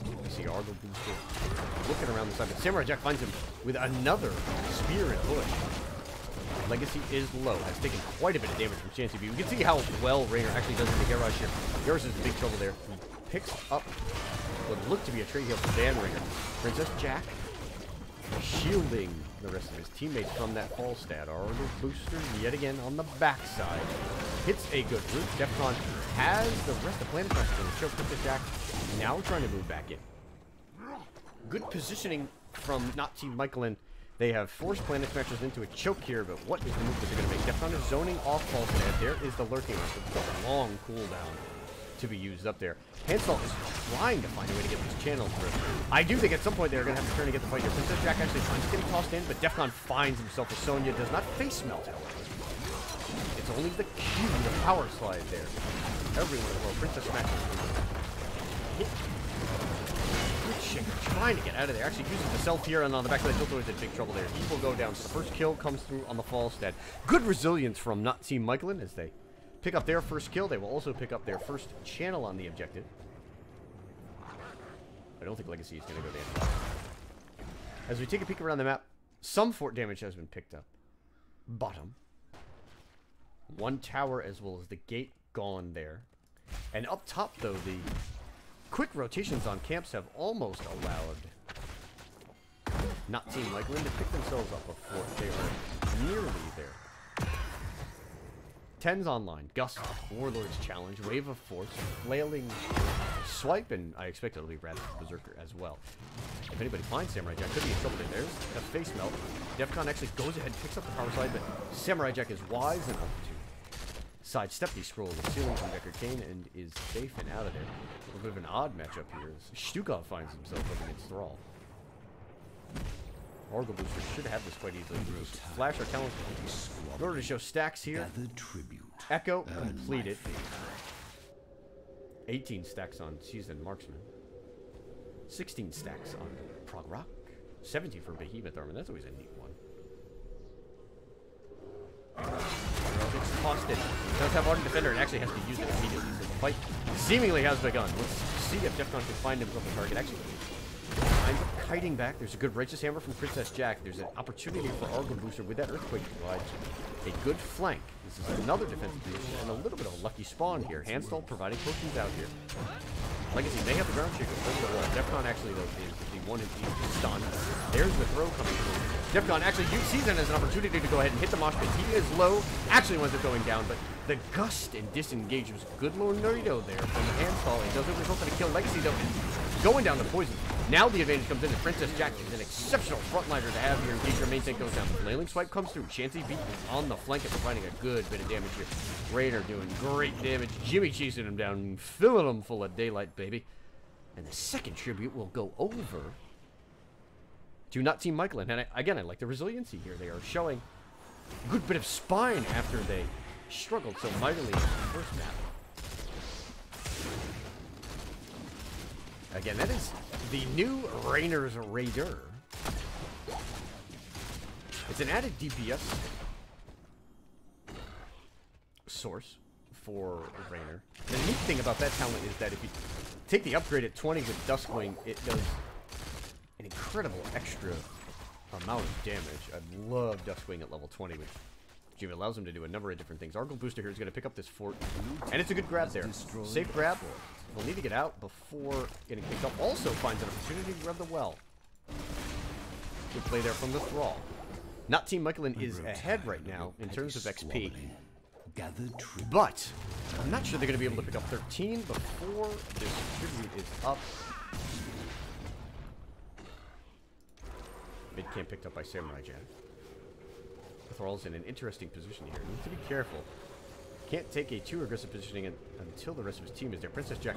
You see Argo Booster looking around the side, but Samurai Jack finds him with another spear and push. Legacy is low, has taken quite a bit of damage from Chansey B. We can see how well Raynor actually does in the Garrosh here. Garrosh is in big trouble there. He picks up what looked to be a trade heal for Banringer. Princess Jack shielding the rest of his teammates from that Falstad. Argo Booster yet again on the backside. Hits a good root. Defcon has the rest of Planet Smashers in the choke. Princess Jack now trying to move back in. Good positioning from not Team Michaelan. They have forced Planet Smashers into a choke here, but what is the move that they're going to make? Defcon is zoning off Falstad. There is the lurking round. It's a long cooldown to be used up there. Hansel is trying to find a way to get this channel through. I do think at some point they're going to have to turn to get the fight here. Princess Jack actually finds getting tossed in, but Defcon finds himself with Sonya. Does not face melt, however. It's only the Q, the power slide there. Everyone in the world. Princess Smashers hit. Trying to get out of there. Actually uses the self here, and on the back of the Tilto is in big trouble there. He will go down. So the first kill comes through on the Falstad. Good resilience from not Team Michaelan as they pick up their first kill. They will also pick up their first channel on the objective. I don't think Legacy is going to go down. As we take a peek around the map, some fort damage has been picked up. Bottom. One tower as well as the gate gone there. And up top, though, the quick rotations on camps have almost allowed not Team Michaelan to pick themselves up a fort. They are nearly there. 10's online. Gust, Warlord's Challenge, Wave of Force, Flailing Swipe, and I expect it'll be Wrath of Berserker as well. If anybody finds Samurai Jack, could be in trouble there. There's a face melt. Defcon actually goes ahead and picks up the power slide, but Samurai Jack is wise enough to sidestep these scrolls of ceiling from Deckard Cain and is safe and out of there. A little bit of an odd matchup here as Stukov finds himself up against Thrall. Orgo Booster should have this quite easily. Just flash our talent in order to show stacks here. Echo completed. 18 stacks on Seasoned Marksman. 16 stacks on Prog Rock. 17 for Behemoth Armor. That's always a neat one. It's tossed it. Does have Ardent Defender and actually has to use it immediately. So the fight seemingly has begun. Let's see if Defcon can find himself a target. Actually, ends up kiting back. There's a good Righteous Hammer from Princess Jack. There's an opportunity for Argo Booster with that Earthquake to provide a good flank. This is another defensive position and a little bit of a lucky spawn here. Handstall providing potions out here. Legacy may have the ground shaker over the wall. Defcon actually, though, is the one who's stunned. There's the throw coming through. Defcon actually sees it as an opportunity to go ahead and hit the mosh pit. He is low. Actually winds up going down, but the gust and disengage was good Lornado there from the handstall. It doesn't result in a kill. Legacy, though, going down to poison. Now the advantage comes in, and Princess Jack is an exceptional frontliner to have here in case your main tank goes down. Flailing Swipe comes through. Chansey beat on the flank and providing a good bit of damage here. Raider doing great damage. Jimmy chasing him down, filling him full of daylight, baby. And the second tribute will go over to not Team Michaelan. And again, I like the resiliency here. They are showing a good bit of spine after they struggled so mightily in the first map. Again, that is the new Rainer's Raider. It's an added DPS source for Rainer. The neat thing about that talent is that if you take the upgrade at 20 with Duskwing, it does an incredible extra amount of damage. I love Duskwing at level 20, which allows him to do a number of different things. Argo Booster here is going to pick up this fort, and it's a good grab there. Safe grab. We'll need to get out before getting picked up. Also finds an opportunity to grab the well. Good play there from the Thrall. Not Team Michaelan is ahead right now in terms of XP. But I'm not sure they're going to be able to pick up 13 before this tribute is up. Mid camp picked up by Samurai Jack. The Thrall's in an interesting position here. Need to be careful. Can't take a too aggressive positioning until the rest of his team is there. Princess Jack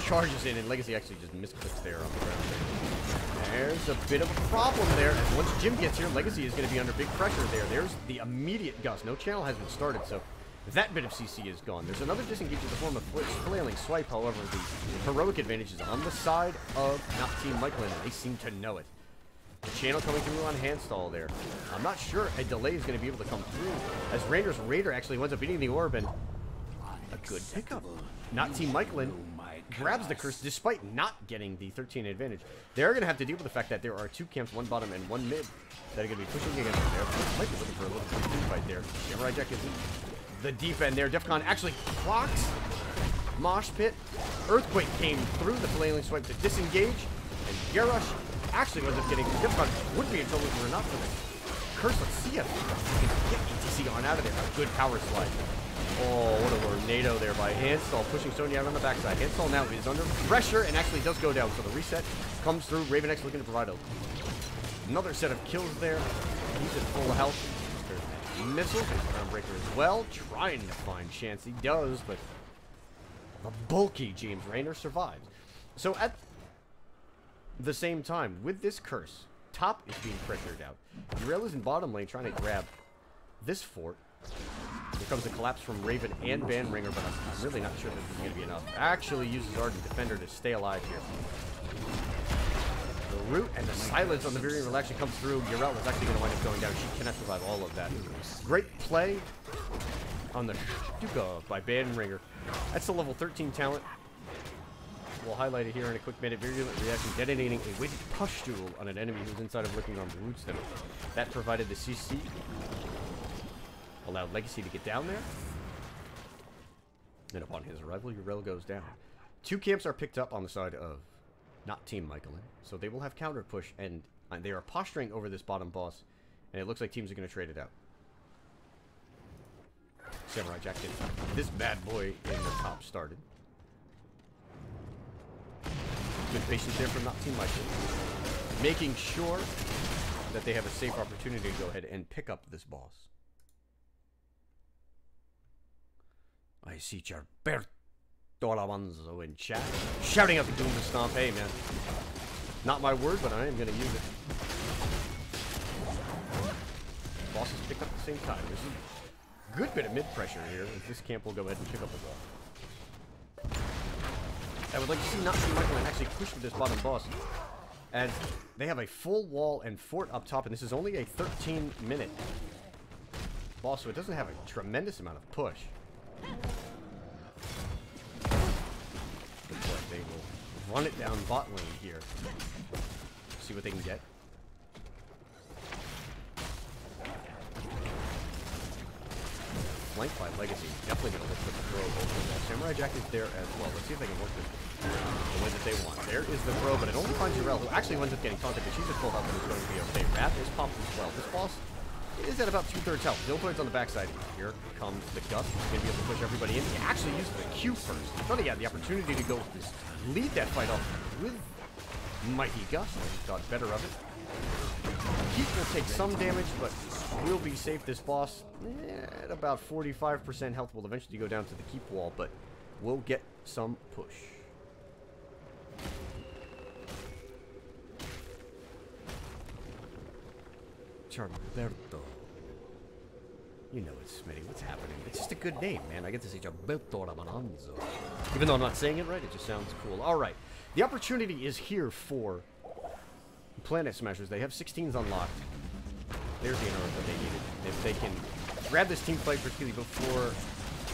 charges in, and Legacy actually just misclicks there on the ground. There's a bit of a problem there. And once Jim gets here, Legacy is going to be under big pressure there. There's the immediate gust. No channel has been started, so that bit of CC is gone. There's another disengage in the form of Flailing Swipe. However, the heroic advantage is on the side of not Team Michaelan, and they seem to know it. The channel coming through on handstall there. I'm not sure a delay is going to be able to come through, as Rainer's Raider actually winds up beating the orb, and a good pickup. Not Team Michaelan grabs the curse despite not getting the 13 advantage. They're going to have to deal with the fact that there are two camps, one bottom and one mid, that are going to be pushing against them there. Might be looking for a little bit of fight there. Samurai Jack is in the deep end there. Defcon actually clocks Mosh Pit. Earthquake came through the Flailing Swipe to disengage, and Garrosh actually winds up getting Defcon. Would be in trouble if we were not for this curse. Let's see if we can get ETC on out of there. A good power slide. Oh, what a tornado there by Handstall, pushing Sonya out on the backside. Handstall now is under pressure and actually does go down. So the reset comes through. Raven X looking to provide another set of kills there. He's at full health. There's a missile. There's a Groundbreaker as well. Trying to find chance. He does, but the bulky James Raynor survives. So at the same time, with this curse, top is being pressured out. Yrel is in bottom lane trying to grab this fort. Here comes a collapse from Raven and Bandringer, but I'm really not sure this is going to be enough. Actually uses Ardent Defender to stay alive here. The root and the silence on the Viridian Relaxation comes through. Yrel is actually going to wind up going down. She cannot survive all of that. Great play on the Stuka by Bandringer. That's the level 13 talent. We'll highlight it here in a quick minute. Virulent reaction detonating a weighted pustule on an enemy who's inside of Licking Arm roots them. That provided the CC. Allowed Legacy to get down there. And upon his arrival, Yrel goes down. Two camps are picked up on the side of not Team Michaelan. So they will have counter push, and they are posturing over this bottom boss. And it looks like teams are going to trade it out. Samurai Jack did this bad boy in the top started. Good patience there from not Team Michaelan. Making sure that they have a safe opportunity to go ahead and pick up this boss. I see Gerberto Alonso in chat, shouting out the Goomba Stomp. Hey, man. Not my word, but I am going to use it. Bosses pick up at the same time. There's a good bit of mid-pressure here, as this camp will go ahead and pick up a wall. I would like to see not see Michaelan actually push with this bottom boss, as they have a full wall and fort up top, and this is only a 13-minute boss, so it doesn't have a tremendous amount of push. Looks like they will run it down bot lane here. See what they can get. Flanked by Legacy. Definitely going to look for the throw over the wall. Samurai Jack is there as well. Let's see if they can work this the way that they want. There is the throw, but it only finds Urel, who actually winds up getting taunted because she's at full health and is going to be okay. Wrath is popped as well. This boss is at about 2/3 health. Ziltoid's on the backside. Here comes the Gust. He's going to be able to push everybody in. He actually uses the Q first. He thought he had the opportunity to go lead that fight off with Mighty Gust. He thought better of it. Keep will take some damage, but will be safe. This boss, at about 45% health, will eventually go down to the keep wall, but will get some push. Charberto. You know it's Smitty. What's happening? It's just a good name, man. I get to say Charberto Ramananzo. Even though I'm not saying it right, it just sounds cool. Alright. The opportunity is here for Planet Smashers. They have 16s unlocked. There's the interrupt that they needed. If they can grab this team fight particularly before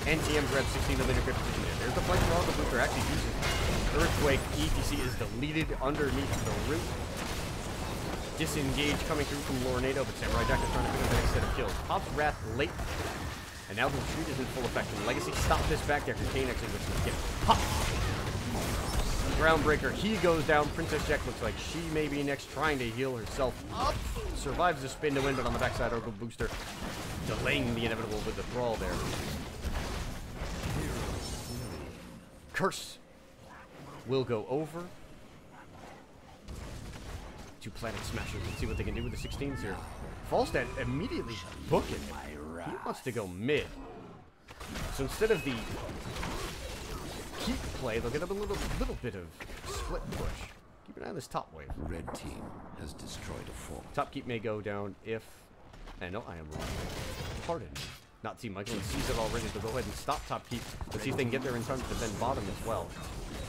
NTM grabs 16 of the great position there. There's the flank for all the Booker actually uses Earthquake. ETC is deleted underneath the root. Disengage coming through from Lornado, but Samurai Jack is trying to pick up the next set of kills. Pops Wrath late. And now the retreat is in full effect. And Legacy stopped this back there. Kane actually was going to get popped. Groundbreaker, he goes down. Princess Jack looks like she may be next, trying to heal herself up. Survives the spin to win, but on the backside, Oracle Booster delaying the inevitable with the Thrall there. Curse will go over to Planet Smashers and see what they can do with the 16s here. Falstad immediately booking it. He wants to go mid. So instead of the keep play, they'll get a little bit of split push. Keep an eye on this top wave. Red team has destroyed a fort. Top keep may go down if... I know I am wrong. Pardon me. Not see Michaelan sees it already, so go ahead and stop top keep. Let's see if they can get there in time to defend bottom as well.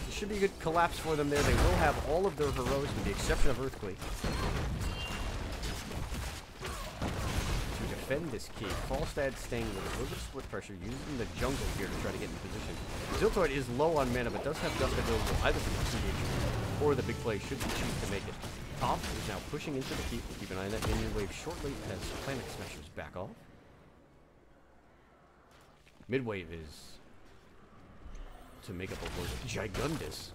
It should be a good collapse for them there. They will have all of their heroes with the exception of Earthquake to defend this keep. Falstad staying with a little bit of split pressure, using the jungle here to try to get in position. Ziltoid is low on mana, but does have Dust available either from the CH or the big play should he choose to make it. Top is now pushing into the keep. We'll keep an eye on that minion wave shortly as Planet Smashers back off. Midwave is to make up a word of Gigundus.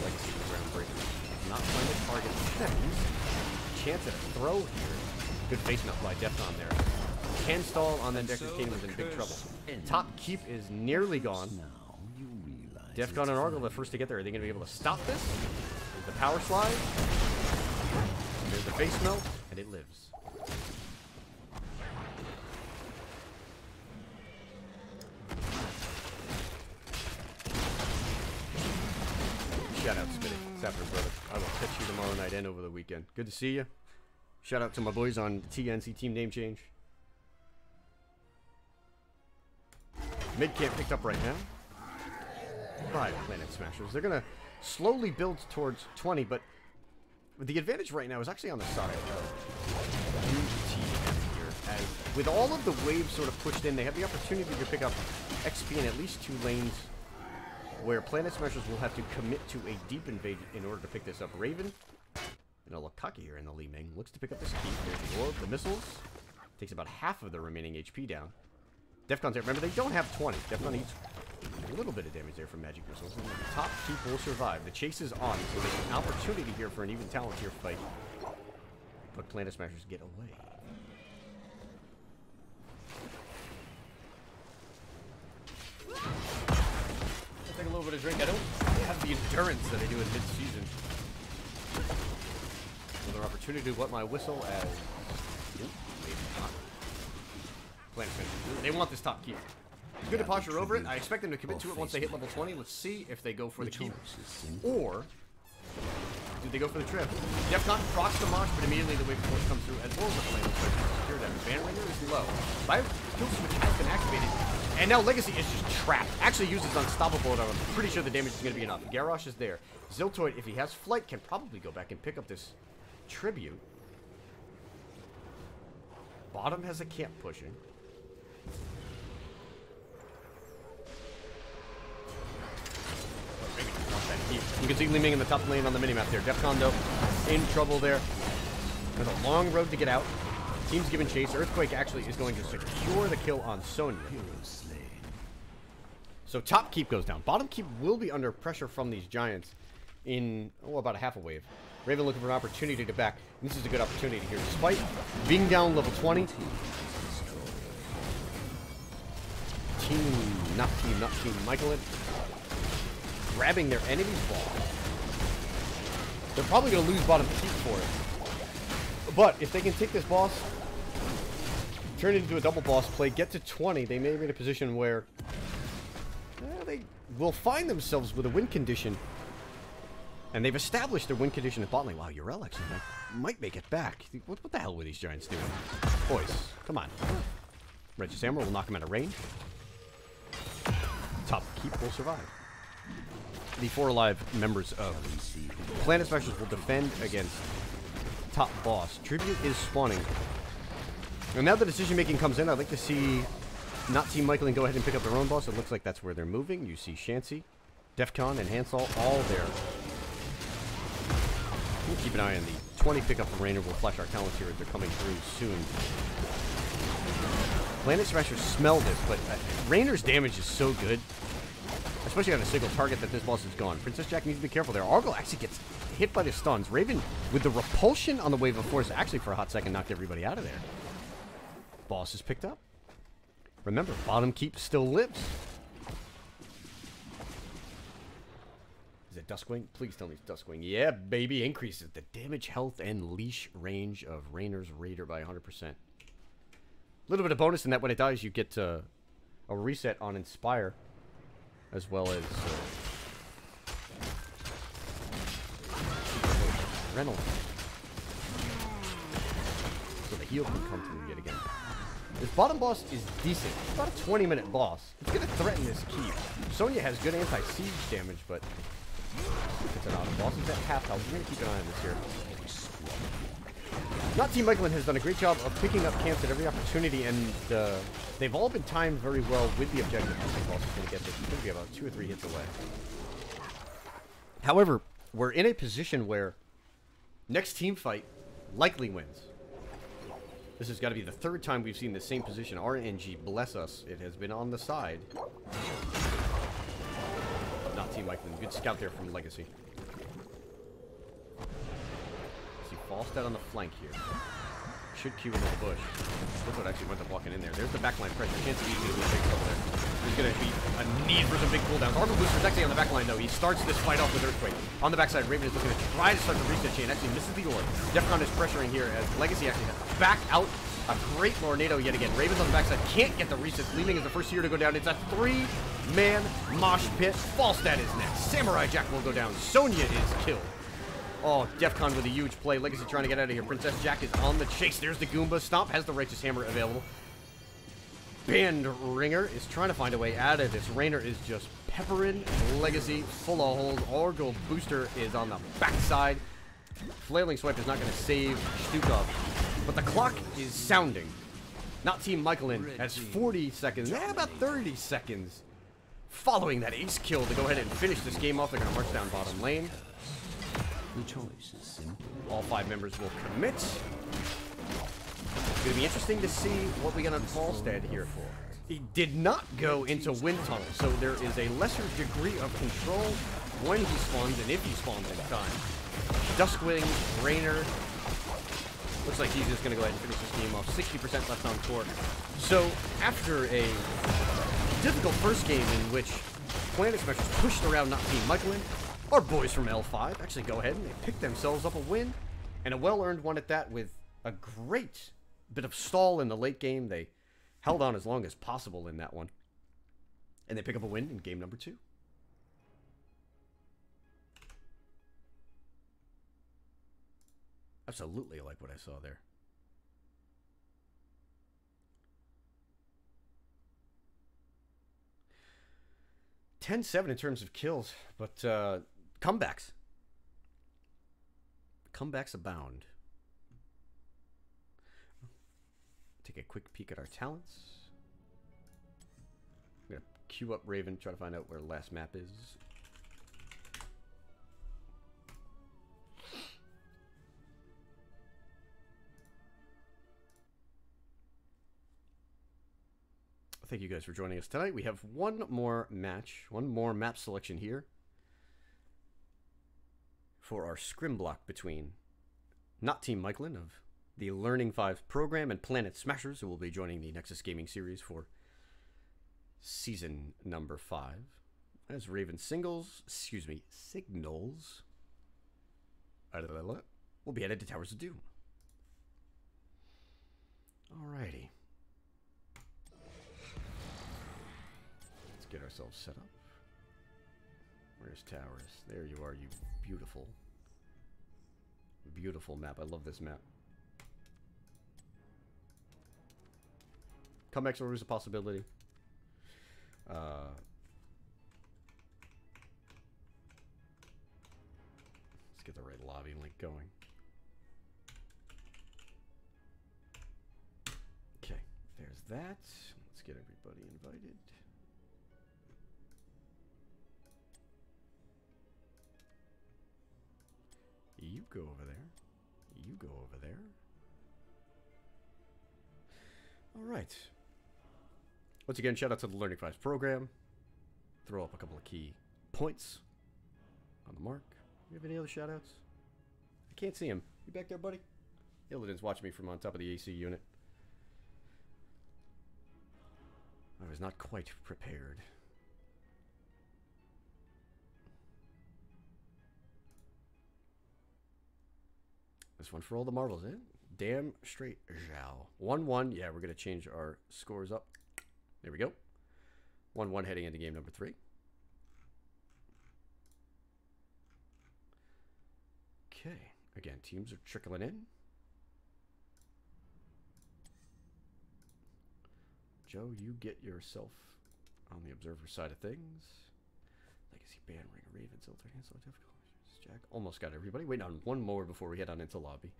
Legacy Groundbreaker. Not find a target. Chance at a throw here. Good face melt by Defcon there. Can stall on that Decker King was in big trouble. Top keep is nearly gone. Now you realize Defcon and Argle the first to get there. Are they going to be able to stop this? There's the power slide. There's the face melt, and it lives. Shout out Spitty. What's happening, brother? I will catch you tomorrow night and over the weekend. Good to see you. Shout out to my boys on TNC team name change. Mid camp picked up right now by Planet Smashers. They're going to slowly build towards 20, but the advantage right now is actually on the side of UTM here. As with all of the waves sort of pushed in, they have the opportunity to pick up XP in at least 2 lanes where Planet Smashers will have to commit to a deep invade in order to pick this up. Raven and Alakaki here in the Li Ming looks to pick up this keep. There's the orb, the missiles. Takes about half of the remaining HP down. Defcon's there. Remember, they don't have 20. Defcon needs a little bit of damage there from magic missiles. And the top keep will survive. The chase is on, so there's an opportunity here for an even talent here fight. But Planet Smashers get away. Take a little bit of drink. I don't have the endurance that I do in mid-season. Another opportunity to wet my whistle as... Ooh, maybe not. Planet Smashers. They want this top keep. It's good to posture over it. I expect them to commit to it once they hit level 20. Let's see if they go for the keep. Or Do they go for the trip? Defcon procs the Mosh, but immediately the wave force comes through as well as the flame starts to secure them. Bandringer is low. Kill switch has been activated. And now Legacy is just trapped. Actually uses Unstoppable, and I'm pretty sure the damage is going to be enough. Garrosh is there. Ziltoid, if he has flight, can probably go back and pick up this tribute. Bottom has a camp pushing. You can see Li Ming in the top lane on the minimap there. Defcon, though, in trouble there. There's a long road to get out. Team's giving chase. Earthquake actually is going to secure the kill on Sonya. So top keep goes down. Bottom keep will be under pressure from these giants in, about a half a wave. Raven looking for an opportunity to get back. And this is a good opportunity here. Despite being down level 20. Not team Michaelan. Grabbing their enemy's ball. They're probably going to lose bottom keep for it. But if they can take this boss, turn it into a double boss play, get to 20, they may be in a position where they will find themselves with a win condition. And they've established their win condition at bot lane. Wow, Urel actually might make it back. What the hell were these giants doing? Boys, come on. Regis Hammer will knock him out of range. Top keep will survive. The 4 alive members of Planet Smashers will defend against top boss. Tribute is spawning. And now the decision making comes in. I'd like to see not Team Michaelan go ahead and pick up their own boss. It looks like that's where they're moving. You see Shancy, Defcon, and Hansol all there. We'll keep an eye on the 20 pickup from Rainer. We'll flash our talents here as they're coming through soon. Planet Smashers smell this, but Rainer's damage is so good. Especially on a single target that this boss is gone. Princess Jack needs to be careful there. Argo actually gets hit by the stuns. Raven, with the repulsion on the wave of force, actually for a hot second knocked everybody out of there. Boss is picked up. Remember, bottom keep still lives. Is it Duskwing? Please tell me it's Duskwing. Yeah, baby. Increases the damage, health, and leash range of Rainer's Raider by 100%. A little bit of bonus in that when it dies, you get a reset on Inspire. As well as Reynolds. So the heal can come through yet again. This bottom boss is decent. It's about a 20-minute boss. It's going to threaten this keep. Sonya has good anti-siege damage, but it's an auto boss. It's at half health. We're going to keep an eye on this here. Not Team Michaelan has done a great job of picking up camps at every opportunity, and they've all been timed very well with the objective. This boss is going to get this. It's going to be about 2 or 3 hits away. However, we're in a position where next team fight likely wins. This has got to be the 3rd time we've seen the same position. RNG, bless us. It has been on the side of not Team Michaelan. Good scout there from Legacy. Falstad on the flank here. Should queue into the bush. Look what actually went up walking in there. There's the backline pressure. Can't see he's going to be big trouble there. There's going to be a need for some big cooldowns. Armor Booster's actually on the backline, though. He starts this fight off with Earthquake. On the backside, Raven is looking to try to start the reset chain. Actually misses the orb. Defcon is pressuring here as Legacy actually has to back out. A great tornado yet again. Raven's on the backside. Can't get the resets. Li Ming is the first here to go down. It's a 3-man mosh pit. Falstad is next. Samurai Jack will go down. Sonya is killed. Oh, Defcon with a huge play. Legacy trying to get out of here. Princess Jack is on the chase. There's the Goomba. Stomp has the Righteous Hammer available. Bandringer is trying to find a way out of this. Rainer is just peppering Legacy full of holes. Orgo Booster is on the backside. Flailing Swipe is not going to save Stukov. But the clock is sounding. Not Team Michaelan has 40 seconds. About 30 seconds following that ace kill to go ahead and finish this game off. They're going to march down bottom lane. The choice is simple. All 5 members will commit. It's going to be interesting to see what we get on Falstad here for. He did not go into Wind Tunnel, so there is a lesser degree of control when he spawns and if he spawns in time. Duskwing, Rainer. Looks like he's just going to go ahead and finish this game off. 60% left on court. So after a difficult first game in which Planet Smashers pushed around not Team Michaelan, our boys from L5 actually go ahead and they pick themselves up a win, and a well-earned one at that, with a great bit of stall in the late game. They held on as long as possible in that one, and they pick up a win in game number 2. Absolutely like what I saw there. $10-7 in terms of kills, but comebacks. Comebacks abound. Take a quick peek at our talents. I'm going to queue up Raven, try to find out where last map is. Thank you guys for joining us tonight. We have one more match, one more map selection here for our scrim block between not Team Michaelan of the Learning 5's program and Planet Smashers, who will be joining the Nexus Gaming series for season number 5. As Raven signals, we'll be headed to Towers of Doom. Alrighty. Get ourselves set up. Where's Towers? There you are, you beautiful, beautiful map. I love this map. Comebacks are always a possibility. Let's get the right lobby link going. Okay, there's that. Let's get everybody invited. You go over there. You go over there. All right. Once again, shout out to the Learning 5's program. Throw up a couple of key points on the mark. You have any other shout outs? I can't see him. You back there, buddy? Illidan's watching me from on top of the AC unit. I was not quite prepared. This one for all the marbles, eh? Damn straight, Zhao. 1-1. Yeah, we're going to change our scores up. There we go. 1-1 heading into game number 3. Okay. Again, teams are trickling in. Joe, you get yourself on the observer side of things. Legacy ban, Ring of Ravens, Ultra Cancel, difficult. Jack. Almost got everybody. Waiting on one more before we head on into lobby.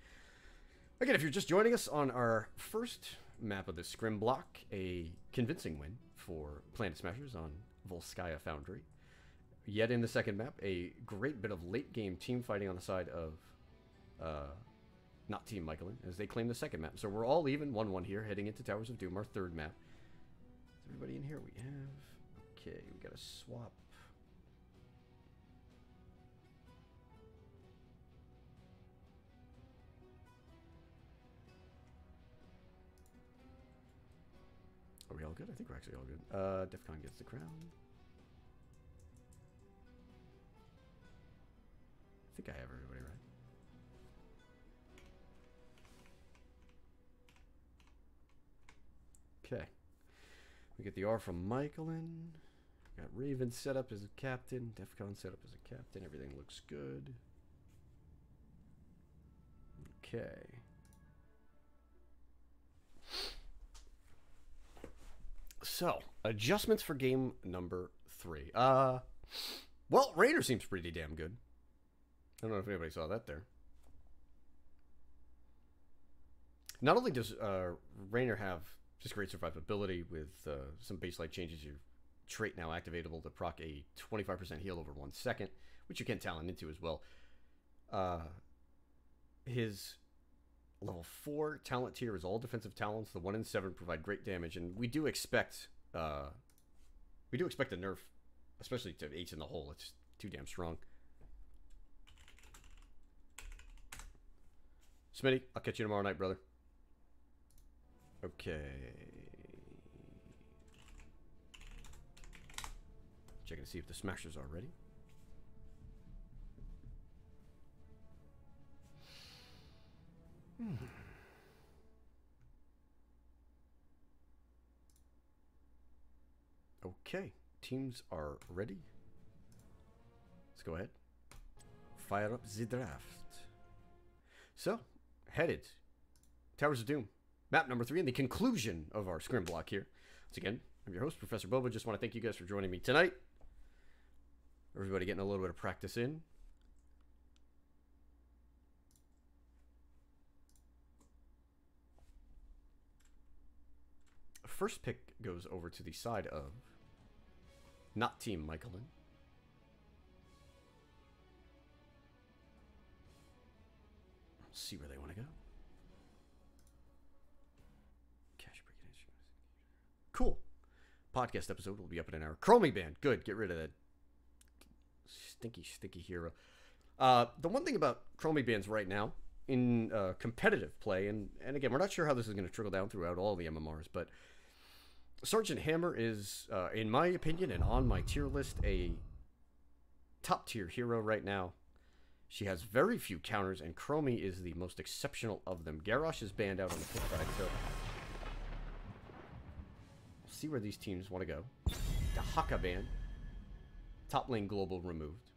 Again, if you're just joining us on our first map of the Scrim block, a convincing win for Planet Smashers on Volskaya Foundry. Yet in the second map, a great bit of late game team fighting on the side of not Team Michaelan as they claim the second map. So we're all even 1-1 here heading into Towers of Doom, our third map. Is everybody in here? We have... Okay, we got to swap. Are we all good? I think we're actually all good. Defcon gets the crown. I think I have everybody right. Okay. We get the R from Michaelan. Got Raven set up as a captain. Defcon set up as a captain. Everything looks good. Okay. So, adjustments for game number 3. Well, Rainer seems pretty damn good. I don't know if anybody saw that there. Not only does Rainer have just great survivability with some baseline changes, your trait now activatable to proc a 25% heal over 1 second, which you can talent into as well. His level 4 talent tier is all defensive talents. The 1 and 7 provide great damage, and we do expect a nerf, especially to 8s in the hole. It's too damn strong. Smitty, I'll catch you tomorrow night, brother. Okay. Checking to see if the smashers are ready. Okay, teams are ready. Let's go ahead. Fire up the draft. So, headed. Towers of Doom. Map number 3 and the conclusion of our scrim block here. Once again, I'm your host, Professor Boba. Just want to thank you guys for joining me tonight. Everybody getting a little bit of practice in. First pick goes over to the side of not Team Michaelan. Let's see where they want to go. Cool. Podcast episode will be up in an hour. Chromie Band. Good. Get rid of that stinky hero. The one thing about Chromie Bands right now in competitive play, and again, we're not sure how this is going to trickle down throughout all the MMRs, but Sergeant Hammer is, in my opinion, and on my tier list, a top-tier hero right now. She has very few counters, and Chromie is the most exceptional of them. Garrosh is banned out on the flip side, so we'll see where these teams want to go. The Haka ban. Top lane global removed.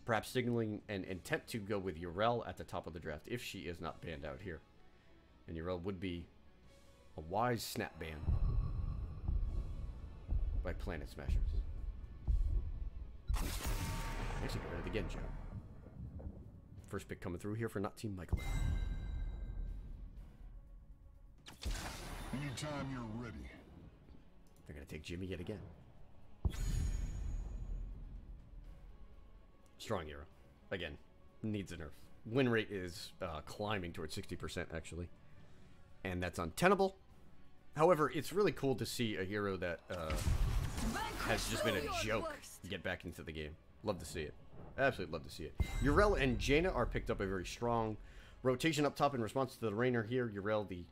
Perhaps signaling an intent to go with Yrel at the top of the draft if she is not banned out here. And Yrel would be a wise snap ban by Planet Smashers. Actually, get rid of the Genjo. First pick coming through here for not Team Michaelan. Anytime you're ready. They're going to take Jimmy yet again. Strong hero. Again, needs a nerf. Win rate is climbing towards 60% actually. And that's untenable. However, it's really cool to see a hero that has just been a joke get back into the game. Love to see it. Absolutely love to see it. Yrel and Jaina are picked up a very strong rotation up top in response to the Rainer here. Yrel, the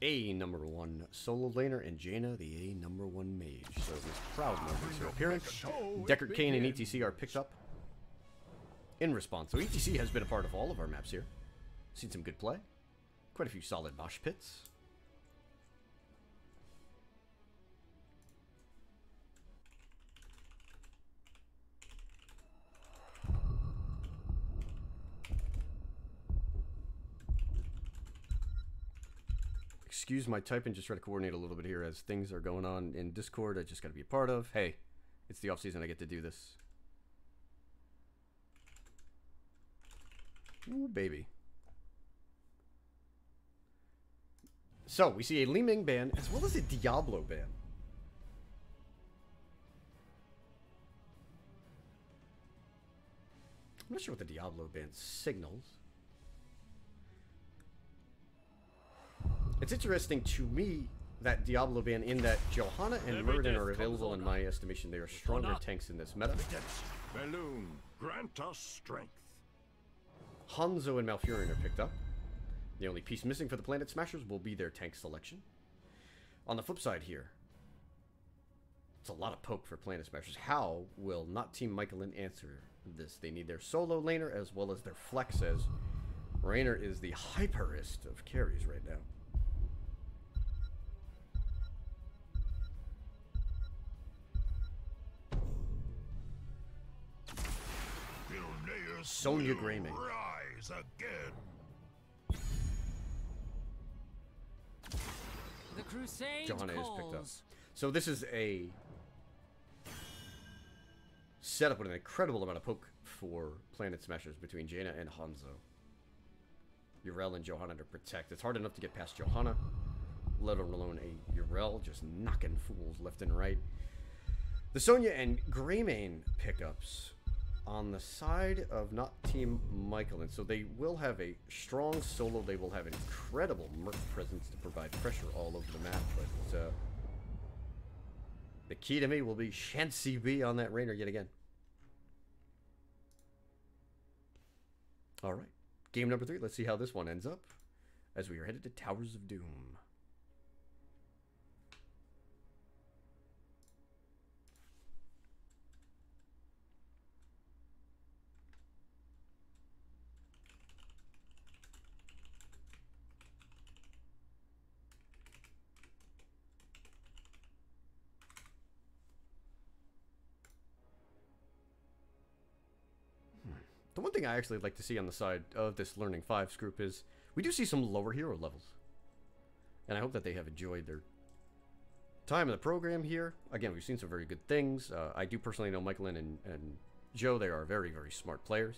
A #1 solo laner, and Jaina, the A #1 mage. So this proud moment to appearance. Deckard Cain and ETC are picked up in response. So ETC has been a part of all of our maps here. Seen some good play. Quite a few solid mosh pits. Excuse my typing, just try to coordinate a little bit here as things are going on in Discord I just got to be a part of. Hey, it's the off season, I get to do this. Ooh, baby. So, we see a Li Ming ban as well as a Diablo ban. I'm not sure what the Diablo ban signals. It's interesting to me that Diablo ban in that Johanna and Murden are available in my estimation. They are stronger tanks in this meta. Balloon, grant us strength. Hanzo and Malfurion are picked up. The only piece missing for the Planet Smashers will be their tank selection. On the flip side here, it's a lot of poke for Planet Smashers. How will not Team Michaelan answer this? They need their solo laner as well as their flex, as Rainer is the hyperist of carries right now. Sonya Greymane. Rise again. The crusade Johanna is picked up. calls. So this is a setup with an incredible amount of poke for Planet Smashers between Jaina and Hanzo. Yrel and Johanna to protect. It's hard enough to get past Johanna, let alone a Yrel just knocking fools left and right. The Sonya and Greymane pickups on the side of not Team Michaelan. So they will have a strong solo. They will have an incredible Merc presence to provide pressure all over the map. But the key to me will be Shancy B on that Rainer yet again. All right. Game number 3. Let's see how this one ends up as we are headed to Towers of Doom. The one thing I actually like to see on the side of this Learning 5's group is we do see some lower hero levels. And I hope that they have enjoyed their time in the program here. Again, we've seen some very good things. I do personally know Michaelan and Joe. They are very, very smart players.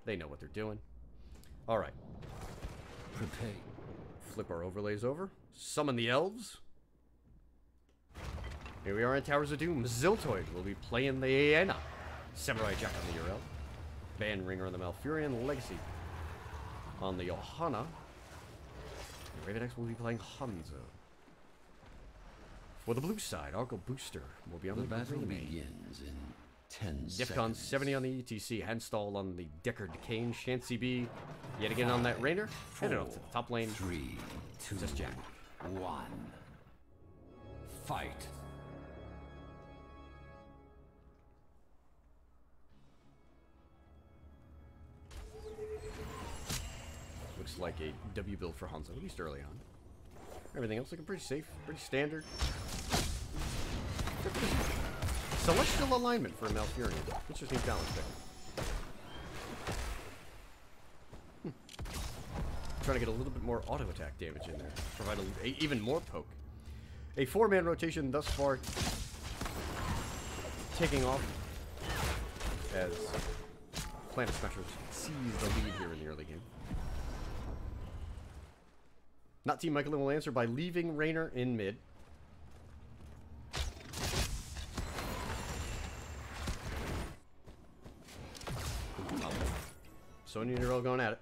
They know what they're doing. All right. Prepare. Flip our overlays over. Summon the elves. Here we are in Towers of Doom. Ziltoid will be playing the Aena. Samurai Jack on the Urel. Ban Ringer on the Malfurion. Legacy on the Johanna. Raven X will be playing Hanzo. For the blue side, Argo Booster will be on the battle Green. begins in 10 Defcon seconds. 70 on the ETC. Handstall on the Deckard Kane. Shancy B yet again on that Rainer. Headed off to the top lane. 3, 2, Just Jack. 1. Fight. Looks like a W build for Hanzo, at least early on. Everything else looking pretty safe, pretty standard. Celestial alignment for a Malfurion. Interesting balance there. Trying to get a little bit more auto attack damage in there. Provide even more poke. A 4-man rotation thus far taking off as Planet Smashers seize the lead here in the early game. Not Team Michaelan will answer by leaving Raynor in mid. Sonya and Urel going at it.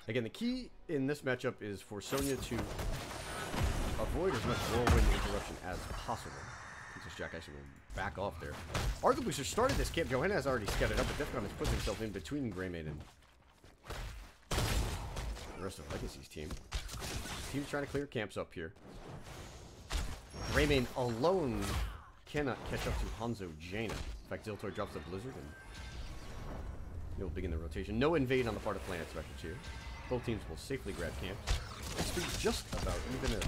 Again, the key in this matchup is for Sonya to avoid as much whirlwind interruption as possible. Princess Jack actually will back off there. Argo Booster started this camp. Johanna has already scouted up, but Defcon has put himself in between Greymane and the rest of Legacy's team. Team's trying to clear camps up here. Greymane alone cannot catch up to Hanzo Jaina. In fact, Ziltoid drops the Blizzard and he'll begin the rotation. No invade on the part of Planet Smashers here. Both teams will safely grab camps. XP just about even a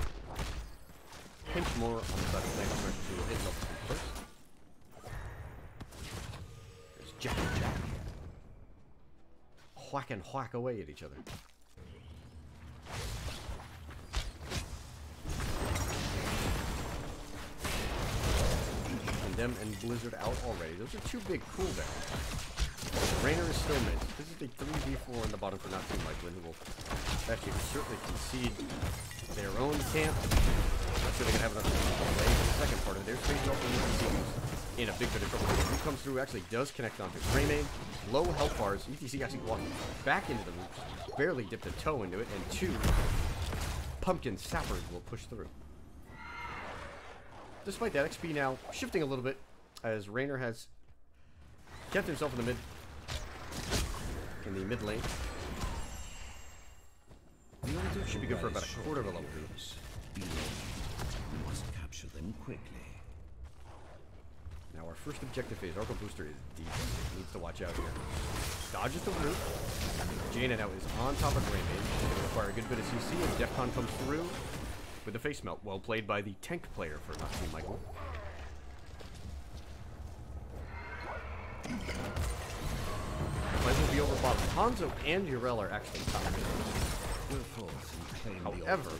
pinch more on the side of Planet Smashers who will hit level 2 first. There's Jack and Jack. Whack and whack away at each other. Them and Blizzard out already. Those are two big cooldowns. Raynor is still mid. This is a 3v4 in the bottom for not Team Michaelan, who will actually certainly concede their own camp. Not sure they can have enough to play for the second part of their space up in a big bit of trouble. Who comes through actually does connect onto Greymane. Low health bars. ETC actually walked back into the roots. Barely dipped a toe into it, and 2 Pumpkin Sappers will push through. Despite that, XP now shifting a little bit as Raynor has kept himself in the mid lane. Should be good for about a quarter of a level. We must capture them quickly. Now our first objective is Arco Booster is deep. Needs to watch out here. Dodges the root. Jaina now is on top of Greymane. It's going to require a good bit of CC, and Defcon comes through with the face melt. Well played by the tank player for not Team Michaelan. Plans will be over bottom. Hanzo and Urel are actually top. However,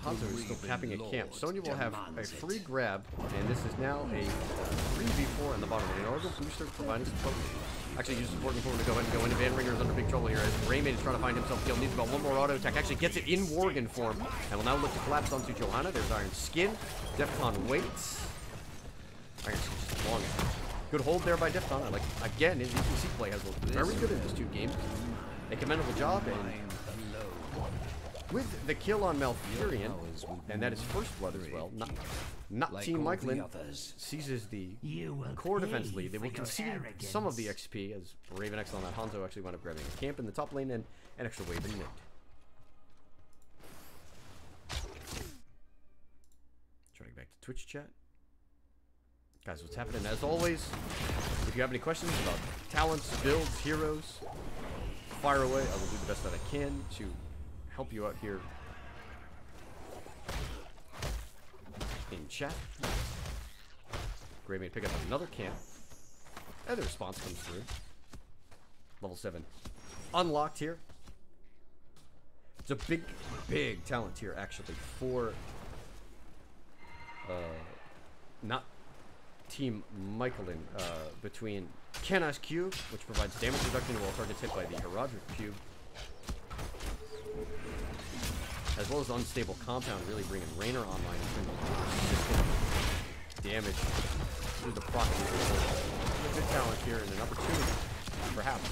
Hanzo is still capping a camp. Sonya will have a free grab, and this is now a 3v4 in the bottom. An Argo Booster providing support. Actually uses support forward to go ahead and go into. Van Ringer is under big trouble here as Greymane is trying to find himself killed. Needs about one more auto attack. Actually gets it in Worgen form, and will now look to collapse onto Johanna. There's Iron Skin. Defcon waits. Iron Skin just long enough. Good hold there by Defcon. I like, again, his ETC play has looked very good in these 2 games. A commendable job, and with the kill on Malfurion, and that is first blood as well. Not Team Michaelan seizes the core defense lead. They will concede some of the XP as Raven X on that Hanzo actually wound up grabbing a camp in the top lane and an extra wave in mid. Trying to get back to Twitch chat. Guys, what's happening? As always, if you have any questions about talents, builds, heroes, fire away. I will do the best that I can to help you out here in chat. Greymane pick up another camp. And the response comes through. Level 7. Unlocked here. It's a big, big talent here, actually, for not Team Michaelan, between Canas Cube, which provides damage reduction to all targets hit by the Heraldric Cube, as well as Unstable Compound, really bringing Raynor online in terms of consistent damage through the proc. A good talent here and an opportunity, perhaps,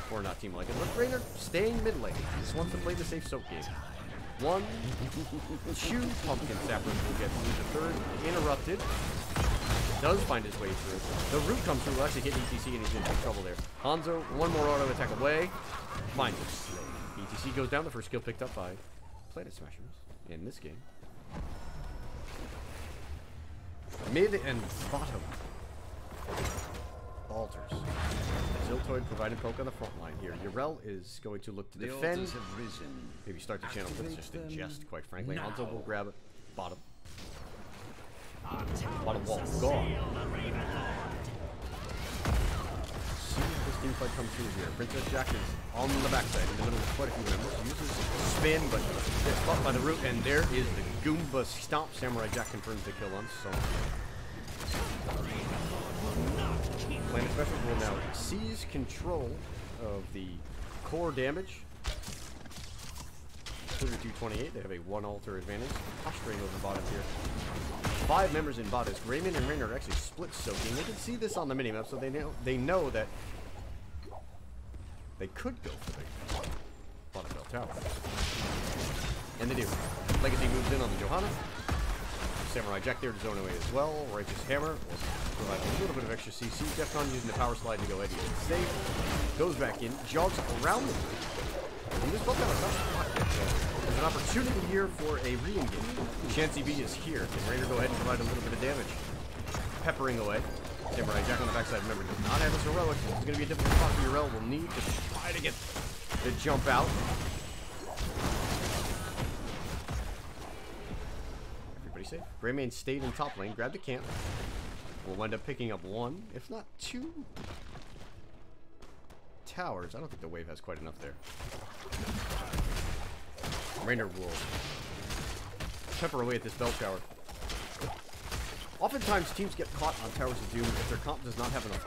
for not Team Michaelan. But Raynor staying mid lane. He just wants to play the safe soak game. 1, 2 Pumpkin Sappers will get through the third. Interrupted. Does find his way through. The root comes through, will actually hit ETC, and he's in big trouble there. Hanzo, one more auto attack away. Finds it. ETC goes down. The first kill picked up by Planet Smashers in this game. Mid and bottom. Altars. Ziltoid providing poke on the front line here. Yrel is going to look to defend. Maybe start the channel, but it's just a jest, quite frankly. Hanzo will grab it. Bottom. Bottom wall gone. See if this team fight comes through here. Princess Jack is on the backside in the middle of quite a few members. Uses spin, but gets caught by the root, and there is the Goomba stomp. Samurai Jack confirms the kill on Song. Planet Specials will now seize control of the core damage. 32-28. They have a 1 altar advantage. Posturing over bottom here. 5 members in bot as Raymond and Raynor are actually split soaking. They can see this on the minimap, so they know that they could go for the bottom bell tower. And they do. Legacy moves in on the Johanna. Samurai Jack there to zone away as well. Righteous Hammer will provide a little bit of extra CC. Defcon using the power slide to go ahead and get safe. Goes back in, jogs around the room. And this belt tower is not hot yet, so there's an opportunity here for a re-engage. Chansey B is here. Can Raynor go ahead and provide a little bit of damage? Peppering away. Samurai Jack on the backside, remember, does not have his heroic. It's going to be a difficult spot for Yrel. Will need to try to get the jump out. Everybody safe. Greymane stayed in top lane, grabbed the camp. We'll wind up picking up 1, if not 2 towers. I don't think the wave has quite enough there. Raynor will pepper away at this bell tower. Oftentimes teams get caught on Towers of Doom if their comp does not have enough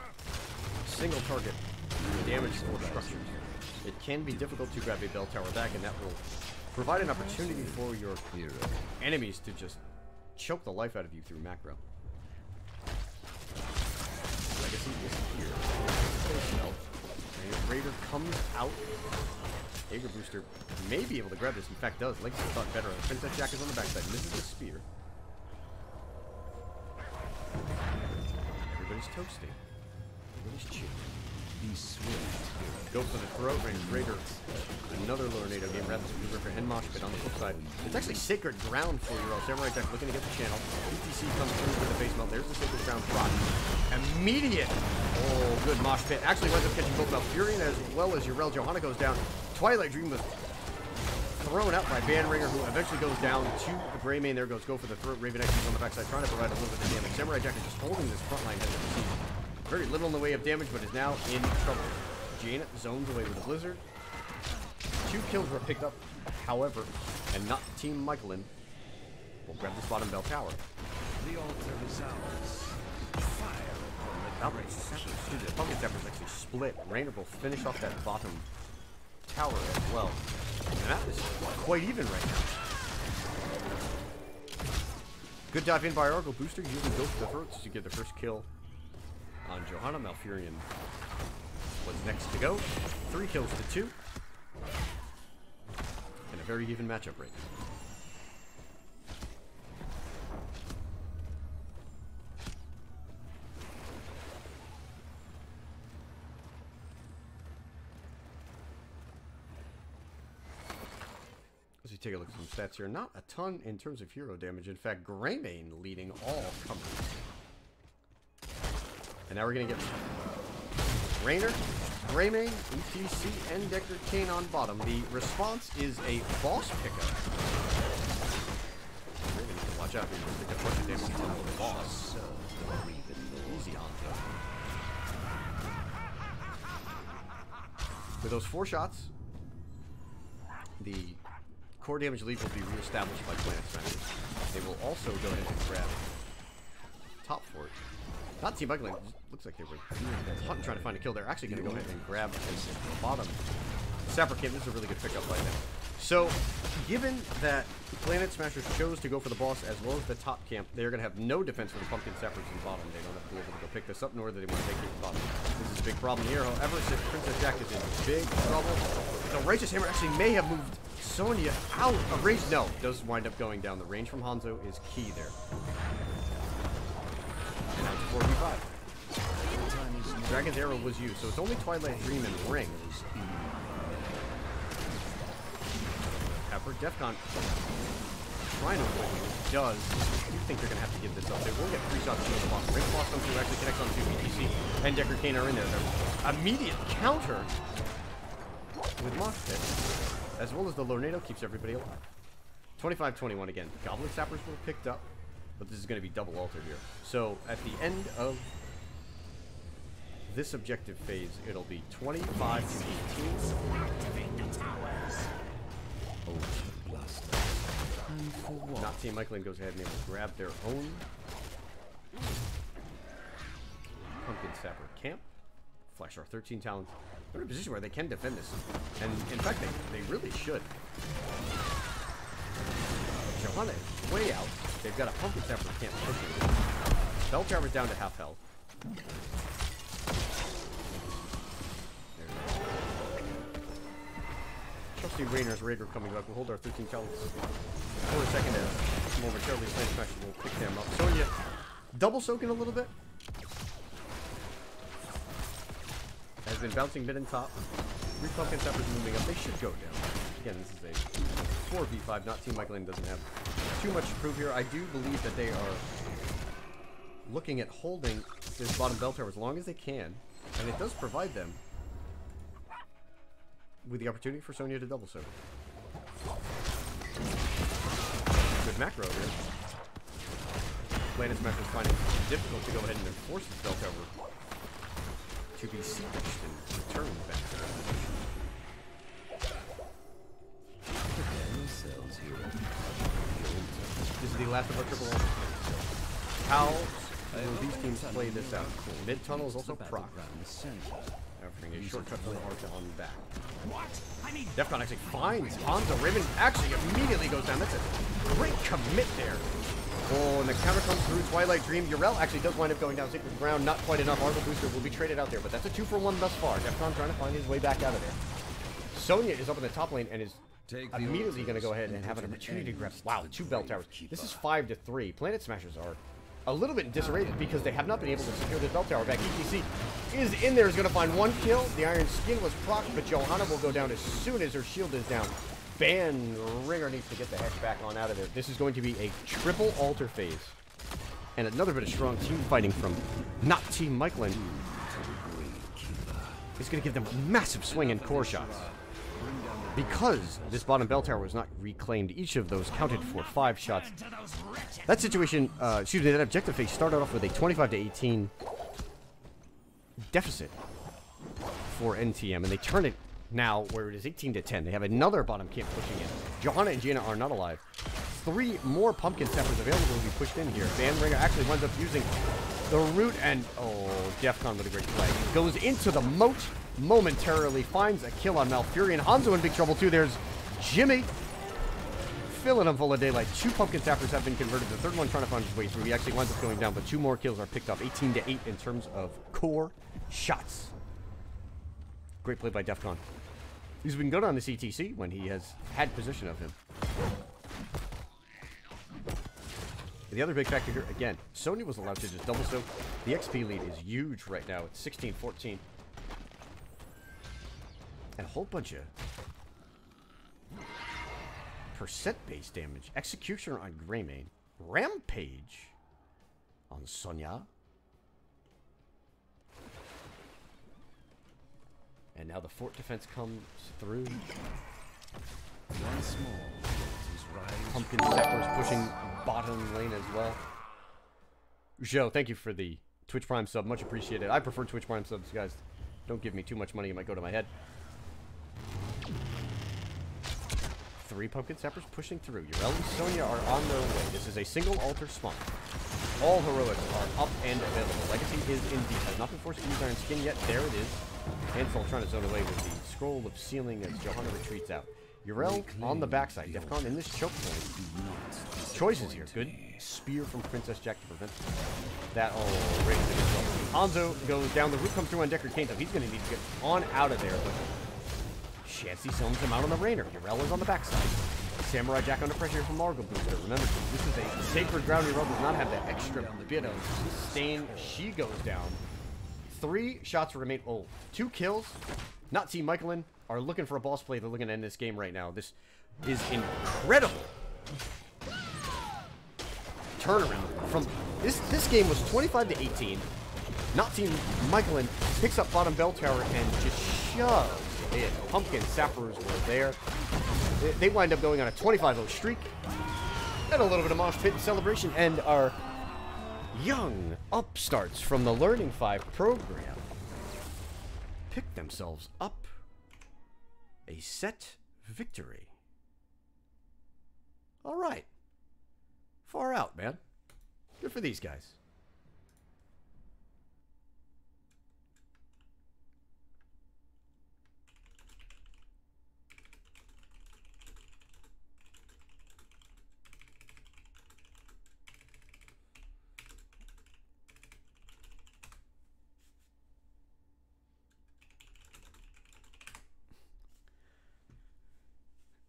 single target damage or structures. It can be difficult to grab a bell tower back, and that will provide an opportunity for your enemies to just choke the life out of you through macro. Legacy is here. Raider comes out. Jaeger Booster may be able to grab this. In fact, does. Legacy thought better. Princess Jack is on the backside. Misses the spear. Everybody's toasting. Everybody's cheering. Be swift. Go for the throat. Raider. Another Lornado game. Rather than Ripper and Mosh Pit on the flip side. It's actually sacred ground for Yrel. Samurai Jack looking to get the channel. ETC comes through with the face melt. There's the sacred ground prot. Immediate. Oh, good Mosh Pit. Actually winds up catching both Malfurion as well as Yrel. Johanna goes down. Twilight Dream was thrown out by Banringer, who eventually goes down to the Greymane. There goes Go for the throat. Raven X is on the backside trying to provide a little bit of damage. Samurai Jack is just holding this front line. Has received very little in the way of damage, but is now in trouble. Janet zones away with a blizzard. 2 kills were picked up, however, and not Team Michaelan will grab this bottom bell tower. The altar is ours. Fire The Pumpkin Sappers actually split. Raynor will finish off that bottom tower as well. And that is quite even right now. Good dive in by Argo Booster using Go for the throats to get the first kill on Johanna. Malfurion was next to go. 3 kills to 2. And a very even matchup right now. As we take a look at some stats here, not a ton in terms of hero damage. In fact, Greymane leading all comers. And now we're going to get Raynor, Greymane, ETC, and Deckard Cain on bottom. The response is a boss pickup. Really need to watch out here. Pick a bunch of damage from the boss. Easy on them. With those 4 shots, the core damage lead will be reestablished by Planet Smashers. They will also go ahead and grab top fort. Not Team Michaelan. Looks like they were hunting, trying to find a kill. They're actually going to go ahead and grab the bottom Sapper Camp. This is a really good pickup by them. So, given that Planet Smashers chose to go for the boss as well as the top camp, they're going to have no defense for the Pumpkin Sappers in the bottom. They don't have to be able to go pick this up, nor do they want to take it to the bottom. This is a big problem here. However, since Princess Jack is in big trouble, the Righteous Hammer actually may have moved Sonya out of range. No, does wind up going down. The range from Hanzo is key there. And now it's 4v5. Dragon's Arrow was used, so it's only Twilight Dream and Ring. Pepper, Defcon trying to avoid it. Does. I do think they're going to have to give this up. They will get 3 shots to the boss. Ring Boss comes through, actually connects on 2 BTC, and Decker Kane are in there. Their immediate counter with Mosh Pit, as well as the Lornado keeps everybody alive. 25-21 again. Goblin Sappers were picked up, but this is going to be double altar here. So at the end of this objective phase, it'll be 25 to 18. Activate the towers. Not Team Michaelan goes ahead and they will grab their own Pumpkin Sapper camp. Flash our 13 talents. They're in a position where they can defend this. And in fact, they really should. Johanna is way out. They've got a Pumpkin Sapper camp pushing. Bell Tower's down to half health. Trusty Rainer's Raider coming back. We'll hold our 13 talents for a second as momentarily Planet Smasher will pick them up. Sonya double soaking a little bit. Has been bouncing mid and top. 3 Pumpkin Sappers moving up. They should go down. Again, this is a 4v5. Not Team Michaelan doesn't have too much to prove here. I do believe that they are looking at holding this bottom bell tower as long as they can. And it does provide them with the opportunity for Sonya to double soak. Good macro here. Planet Smasher's finding it difficult to go ahead and enforce this bell tower to be sieged and return back to their position. This is the last of our triple one. How will these teams play this out? Mid tunnel is also proc. Offering a shortcut from Arca on the back. Defcon actually finds Hanzo. Raven actually immediately goes down. That's a great commit there. Oh, and the counter comes through. Twilight Dream. Urel actually does wind up going down. Sacred Ground, not quite enough. Argo Booster will be traded out there, but that's a 2-for-1 thus far. Defcon trying to find his way back out of there. Sonya is up in the top lane and is immediately going to go ahead and have an opportunity to grab. Wow, 2 bell towers. This is 5-3. Planet Smashers are a little bit in disarray because they have not been able to secure this bell tower back. ETC is in there, is going to find 1 kill. The Iron Skin was procced, but Johanna will go down as soon as her shield is down. Ban Ringer needs to get the heck back on out of there. This is going to be a triple altar phase. And another bit of strong team fighting from not Team Michaelan. It's going to give them massive swing and core shots. Because this bottom bell tower was not reclaimed, each of those counted for 5 shots. That situation, that objective phase started off with a 25-18 deficit for NTM, and they turn it now where it is 18-10. They have another bottom camp pushing in. Johanna and Jaina are not alive. 3 more Pumpkin Sappers available to be pushed in here. Van Ringer actually winds up using the root, and oh, Defcon with a great play. Goes into the moat momentarily, finds a kill on Malfurion. Hanzo in big trouble too. There's Jimmy filling him full of daylight. 2 Pumpkin Sappers have been converted. The 3rd one trying to find his way through. He actually winds up going down, but 2 more kills are picked up. 18-8 in terms of core shots. Great play by Defcon. He's been good on the CTC when he has had possession of him. The other big factor here, again, Sonya was allowed to just double soak. The XP lead is huge right now. It's 16-14. And a whole bunch of percent-based damage. Executioner on Greymane. Rampage on Sonya. And now the fort defense comes through. Once more, Pumpkin Sappers pushing bottom lane as well. Joe, thank you for the Twitch Prime sub. Much appreciated. I prefer Twitch Prime subs, guys. Don't give me too much money. It might go to my head. Three Pumpkin Sappers pushing through. Urel and Sonya are on their way. This is a single altar spawn. All heroics are up and available. Legacy is indeed. Has not been forced to use Iron Skin yet. There it is. Handful trying to zone away with the Scroll of Sealing as Johanna retreats out. Urel on the backside. Defcon in this choke point. Choices here. Good spear from Princess Jack to prevent that already. Hanzo goes down. The root comes through on Deckard Cain, so he's going to need to get on out of there. But Chansey summons him out on the Rainer. Urel is on the backside. Samurai Jack under pressure from Margot Booster. Remember, this is a sacred ground. Urel does not have that extra bit of sustain. She goes down. 3 shots remain. Oh, 2 kills. Not Team Michaelan are looking for a boss play. They're looking to end this game right now. This is incredible. Turnaround from this game was 25 to 18. Not Team Michaelan picks up bottom bell tower and just shoves it. Pumpkin Sappers were there. They wind up going on a 25-0 streak. And a little bit of mosh pit and celebration. And our young upstarts from the Learning 5 program pick themselves up a set victory. All right. Far out, man. Good for these guys.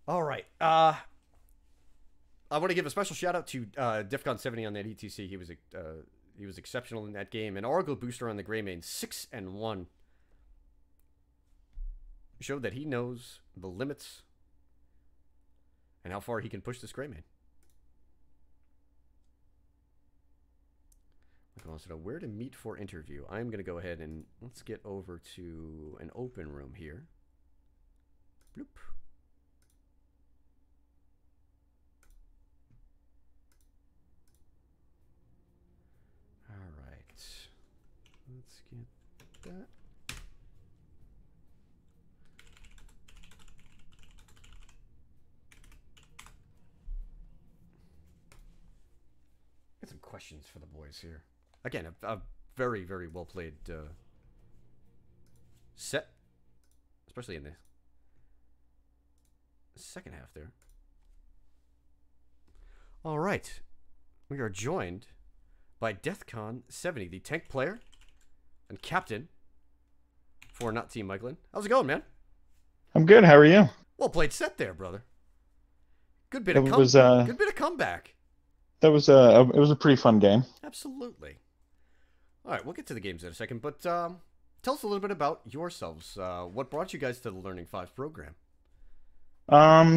All right. I want to give a special shout out to Defcon 70 on that ETC. He was exceptional in that game. And Argo Booster on the Greymane, 6-1. Showed that he knows the limits and how far he can push this Greymane. I want to know where to meet for interview. I'm going to go ahead and let's get over to an open room here. Bloop. Let's get that. Get some questions for the boys here. Again, a very, very well played set, especially in the second half there. All right, we are joined by Deathcon 70, the tank player and captain for Not Team Michaelan. How's it going, man? I'm good. How are you? Well played set there, brother. Good bit It of was, good bit of comeback. That was it was a pretty fun game. Absolutely. All right, we'll get to the games in a second, but tell us a little bit about yourselves. What brought you guys to the Learning 5 program?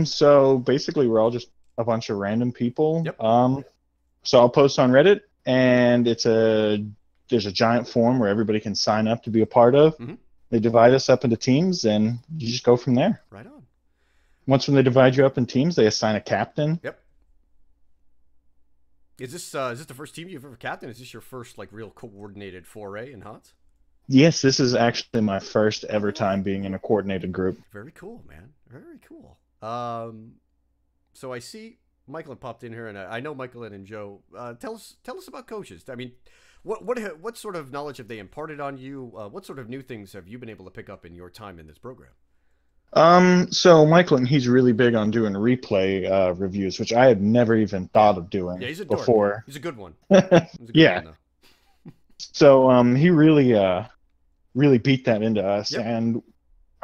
So basically we're all just a bunch of random people. Yep. So I'll post on Reddit, and there's a giant form where everybody can sign up to be a part of. Mm-hmm. They divide us up into teams, and you just go from there. Right on. Once when they divide you up in teams, they assign a captain. Yep. Is this the first team you've ever captained? Is this your first like real coordinated foray in HOTS? Yes, this is actually my first ever time being in a coordinated group. Very cool, man. Very cool. So I see Michaelan popped in here, and I know Michaelan and Joe. Tell us about coaches. I mean, what sort of knowledge have they imparted on you? What sort of new things have you been able to pick up in your time in this program? So Michaelan, he's really big on doing replay reviews, which I had never even thought of doing before. He's a good one. Yeah. So he really beat that into us, yep. And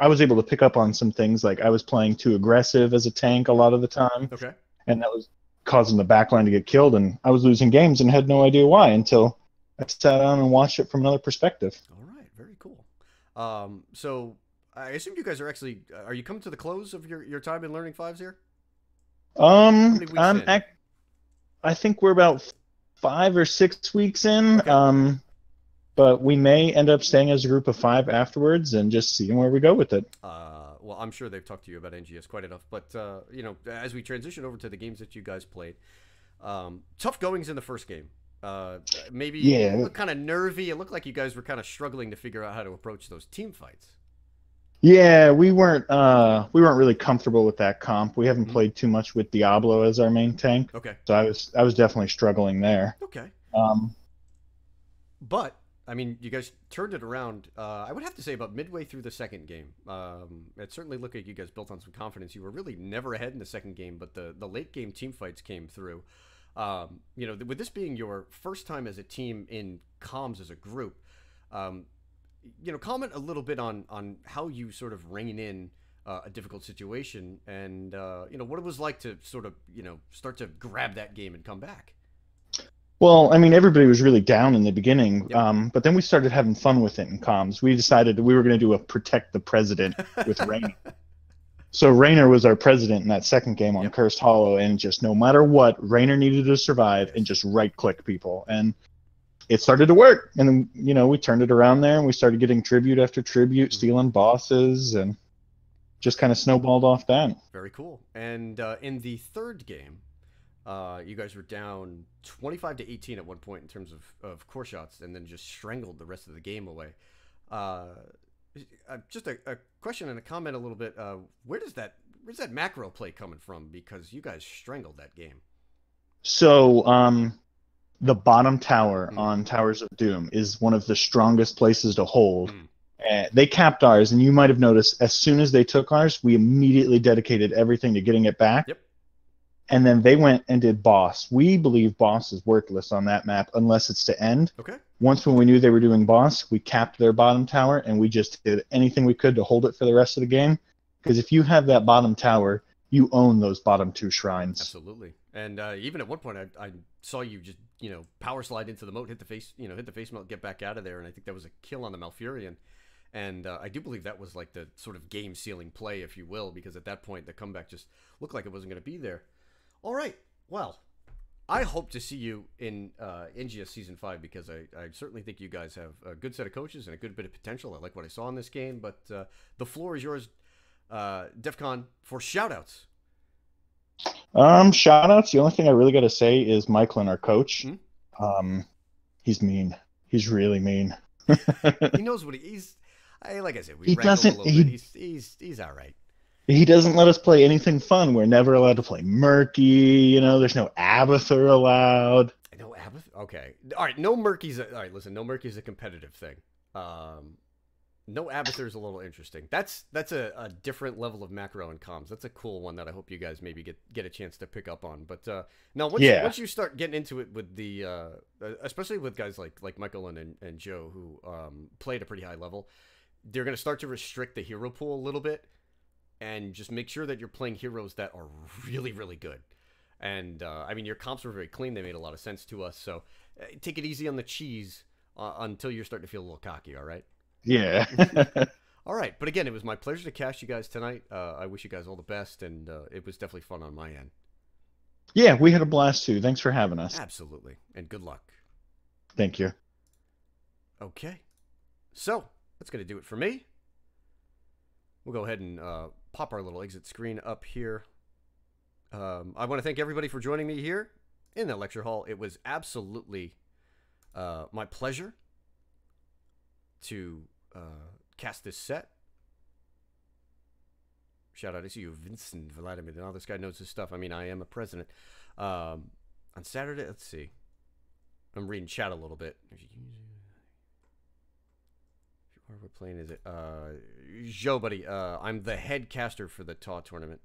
I was able to pick up on some things, like I was playing too aggressive as a tank a lot of the time. Okay. And that was causing the backline to get killed, and I was losing games and had no idea why until I sat down and watched it from another perspective. All right, very cool. So I assume you guys are actually are you coming to the close of your time in Learning 5's here? I think we're about 5 or 6 weeks in. Okay. But we may end up staying as a group of 5 afterwards and just seeing where we go with it. Well, I'm sure they've talked to you about NGS quite enough. But, you know, as we transition over to the games that you guys played, tough goings in the first game. Maybe it looked kind of nervy. It looked like you guys were kind of struggling to figure out how to approach those team fights. Yeah, we weren't really comfortable with that comp. We haven't played too much with Diablo as our main tank, Okay. so I was definitely struggling there. Okay. Um, But I mean, you guys turned it around. I would have to say about midway through the second game. It certainly looked like you guys built on some confidence. You were really never ahead in the second game, but the late game team fights came through. With this being your first time as a team in comms as a group, comment a little bit on how you sort of rein in a difficult situation, and what it was like to sort of start to grab that game and come back. well, I mean, everybody was really down in the beginning, Yep. but then we started having fun with it in comms. We decided that we were going to do a protect the president with Rainer. So Rainer was our president in that second game on Yep. Cursed Hollow, and just no matter what, Rainer needed to survive Yes. and just right-click people, and it started to work. And then, we turned it around there, and we started getting tribute after tribute, stealing bosses, and just kind of snowballed off that. Very cool. And in the third game, you guys were down 25-18 at one point in terms of core shots, and then just strangled the rest of the game away. Just a question and a comment a little bit. Where's that macro play coming from? Because you guys strangled that game. So, the bottom tower on Towers of Doom is one of the strongest places to hold. They capped ours, and you might have noticed as soon as they took ours, we immediately dedicated everything to getting it back. Yep. And then they went and did boss. We believe boss is worthless on that map unless it's to end. Okay. Once when we knew they were doing boss, we capped their bottom tower, and we just did anything we could to hold it for the rest of the game. Because if you have that bottom tower, you own those bottom two shrines. Absolutely. And even at one point, I saw you just power slide into the moat, hit the face melt, get back out of there, and I think that was a kill on the Malfurion. And I do believe that was like the sort of game sealing play, if you will, because at that point the comeback just looked like it wasn't going to be there. All right. Well, I hope to see you in NGS Season 5 because I certainly think you guys have a good set of coaches and a good bit of potential. I like what I saw in this game, but the floor is yours, DEFCON, for shoutouts. Shoutouts. The only thing I really got to say is Michaelan, our coach. He's mean. He's really mean. He knows what he's. Like I said, he doesn't. A little bit. He's all right. He doesn't let us play anything fun. We're never allowed to play murky. There's no Abathur allowed. No Abathur? Okay. All right, no murky's... All right, listen, no murky's a competitive thing. No Abathur's a little interesting. That's a different level of macro and comms. That's a cool one that I hope you guys maybe get a chance to pick up on. But no, once you start getting into it with the... especially with guys like Michaelan and Joe, who play at a pretty high level, they're going to start to restrict the hero pool a little bit. And just make sure that you're playing heroes that are really, really good. And, I mean, your comps were very clean. They made a lot of sense to us. So take it easy on the cheese until you're starting to feel a little cocky, all right? Yeah. All right. But again, it was my pleasure to cast you guys tonight. I wish you guys all the best, and it was definitely fun on my end. Yeah, we had a blast, too. Thanks for having us. Absolutely. And good luck. Thank you. Okay. So, that's going to do it for me. We'll go ahead and pop our little exit screen up here. I want to thank everybody for joining me here in the lecture hall. It was absolutely my pleasure to cast this set. Shout out to you, Vincent Vladimir. Now this guy knows his stuff. I mean, I am a president. On Saturday, let's see. I'm reading chat a little bit. What we're playing is it? Joe, buddy. I'm the head caster for the TAW tournament.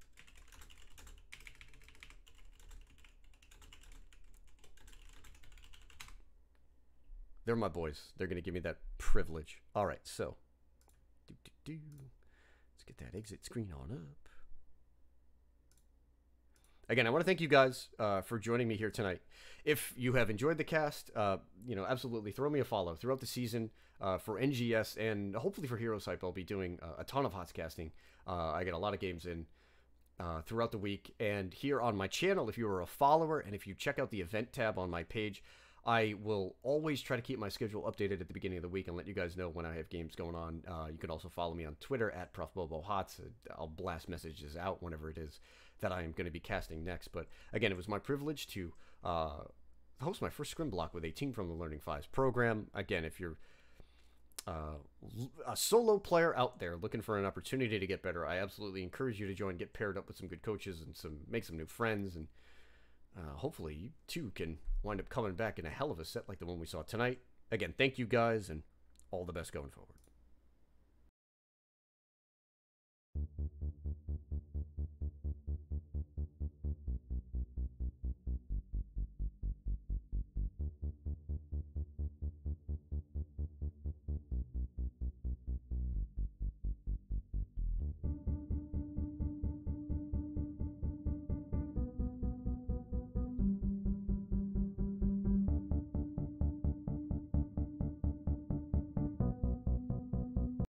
They're my boys. They're going to give me that privilege. All right, so. Let's get that exit screen on up. Again, I want to thank you guys for joining me here tonight. If you have enjoyed the cast, absolutely throw me a follow throughout the season for NGS and hopefully for Heroes Hype. I'll be doing a ton of HOTS casting. I get a lot of games in throughout the week. And here on my channel, if you are a follower and if you check out the event tab on my page, I will always try to keep my schedule updated at the beginning of the week and let you guys know when I have games going on. You can also follow me on Twitter at ProfBoboHots. I'll blast messages out whenever it is that I am going to be casting next. But again, it was my privilege to host my first Scrim block with a team from the Learning 5's program. Again, if you're a solo player out there looking for an opportunity to get better, I absolutely encourage you to join, get paired up with some good coaches and make some new friends, and hopefully you too can wind up coming back in a hell of a set like the one we saw tonight. Again, thank you guys, and all the best going forward.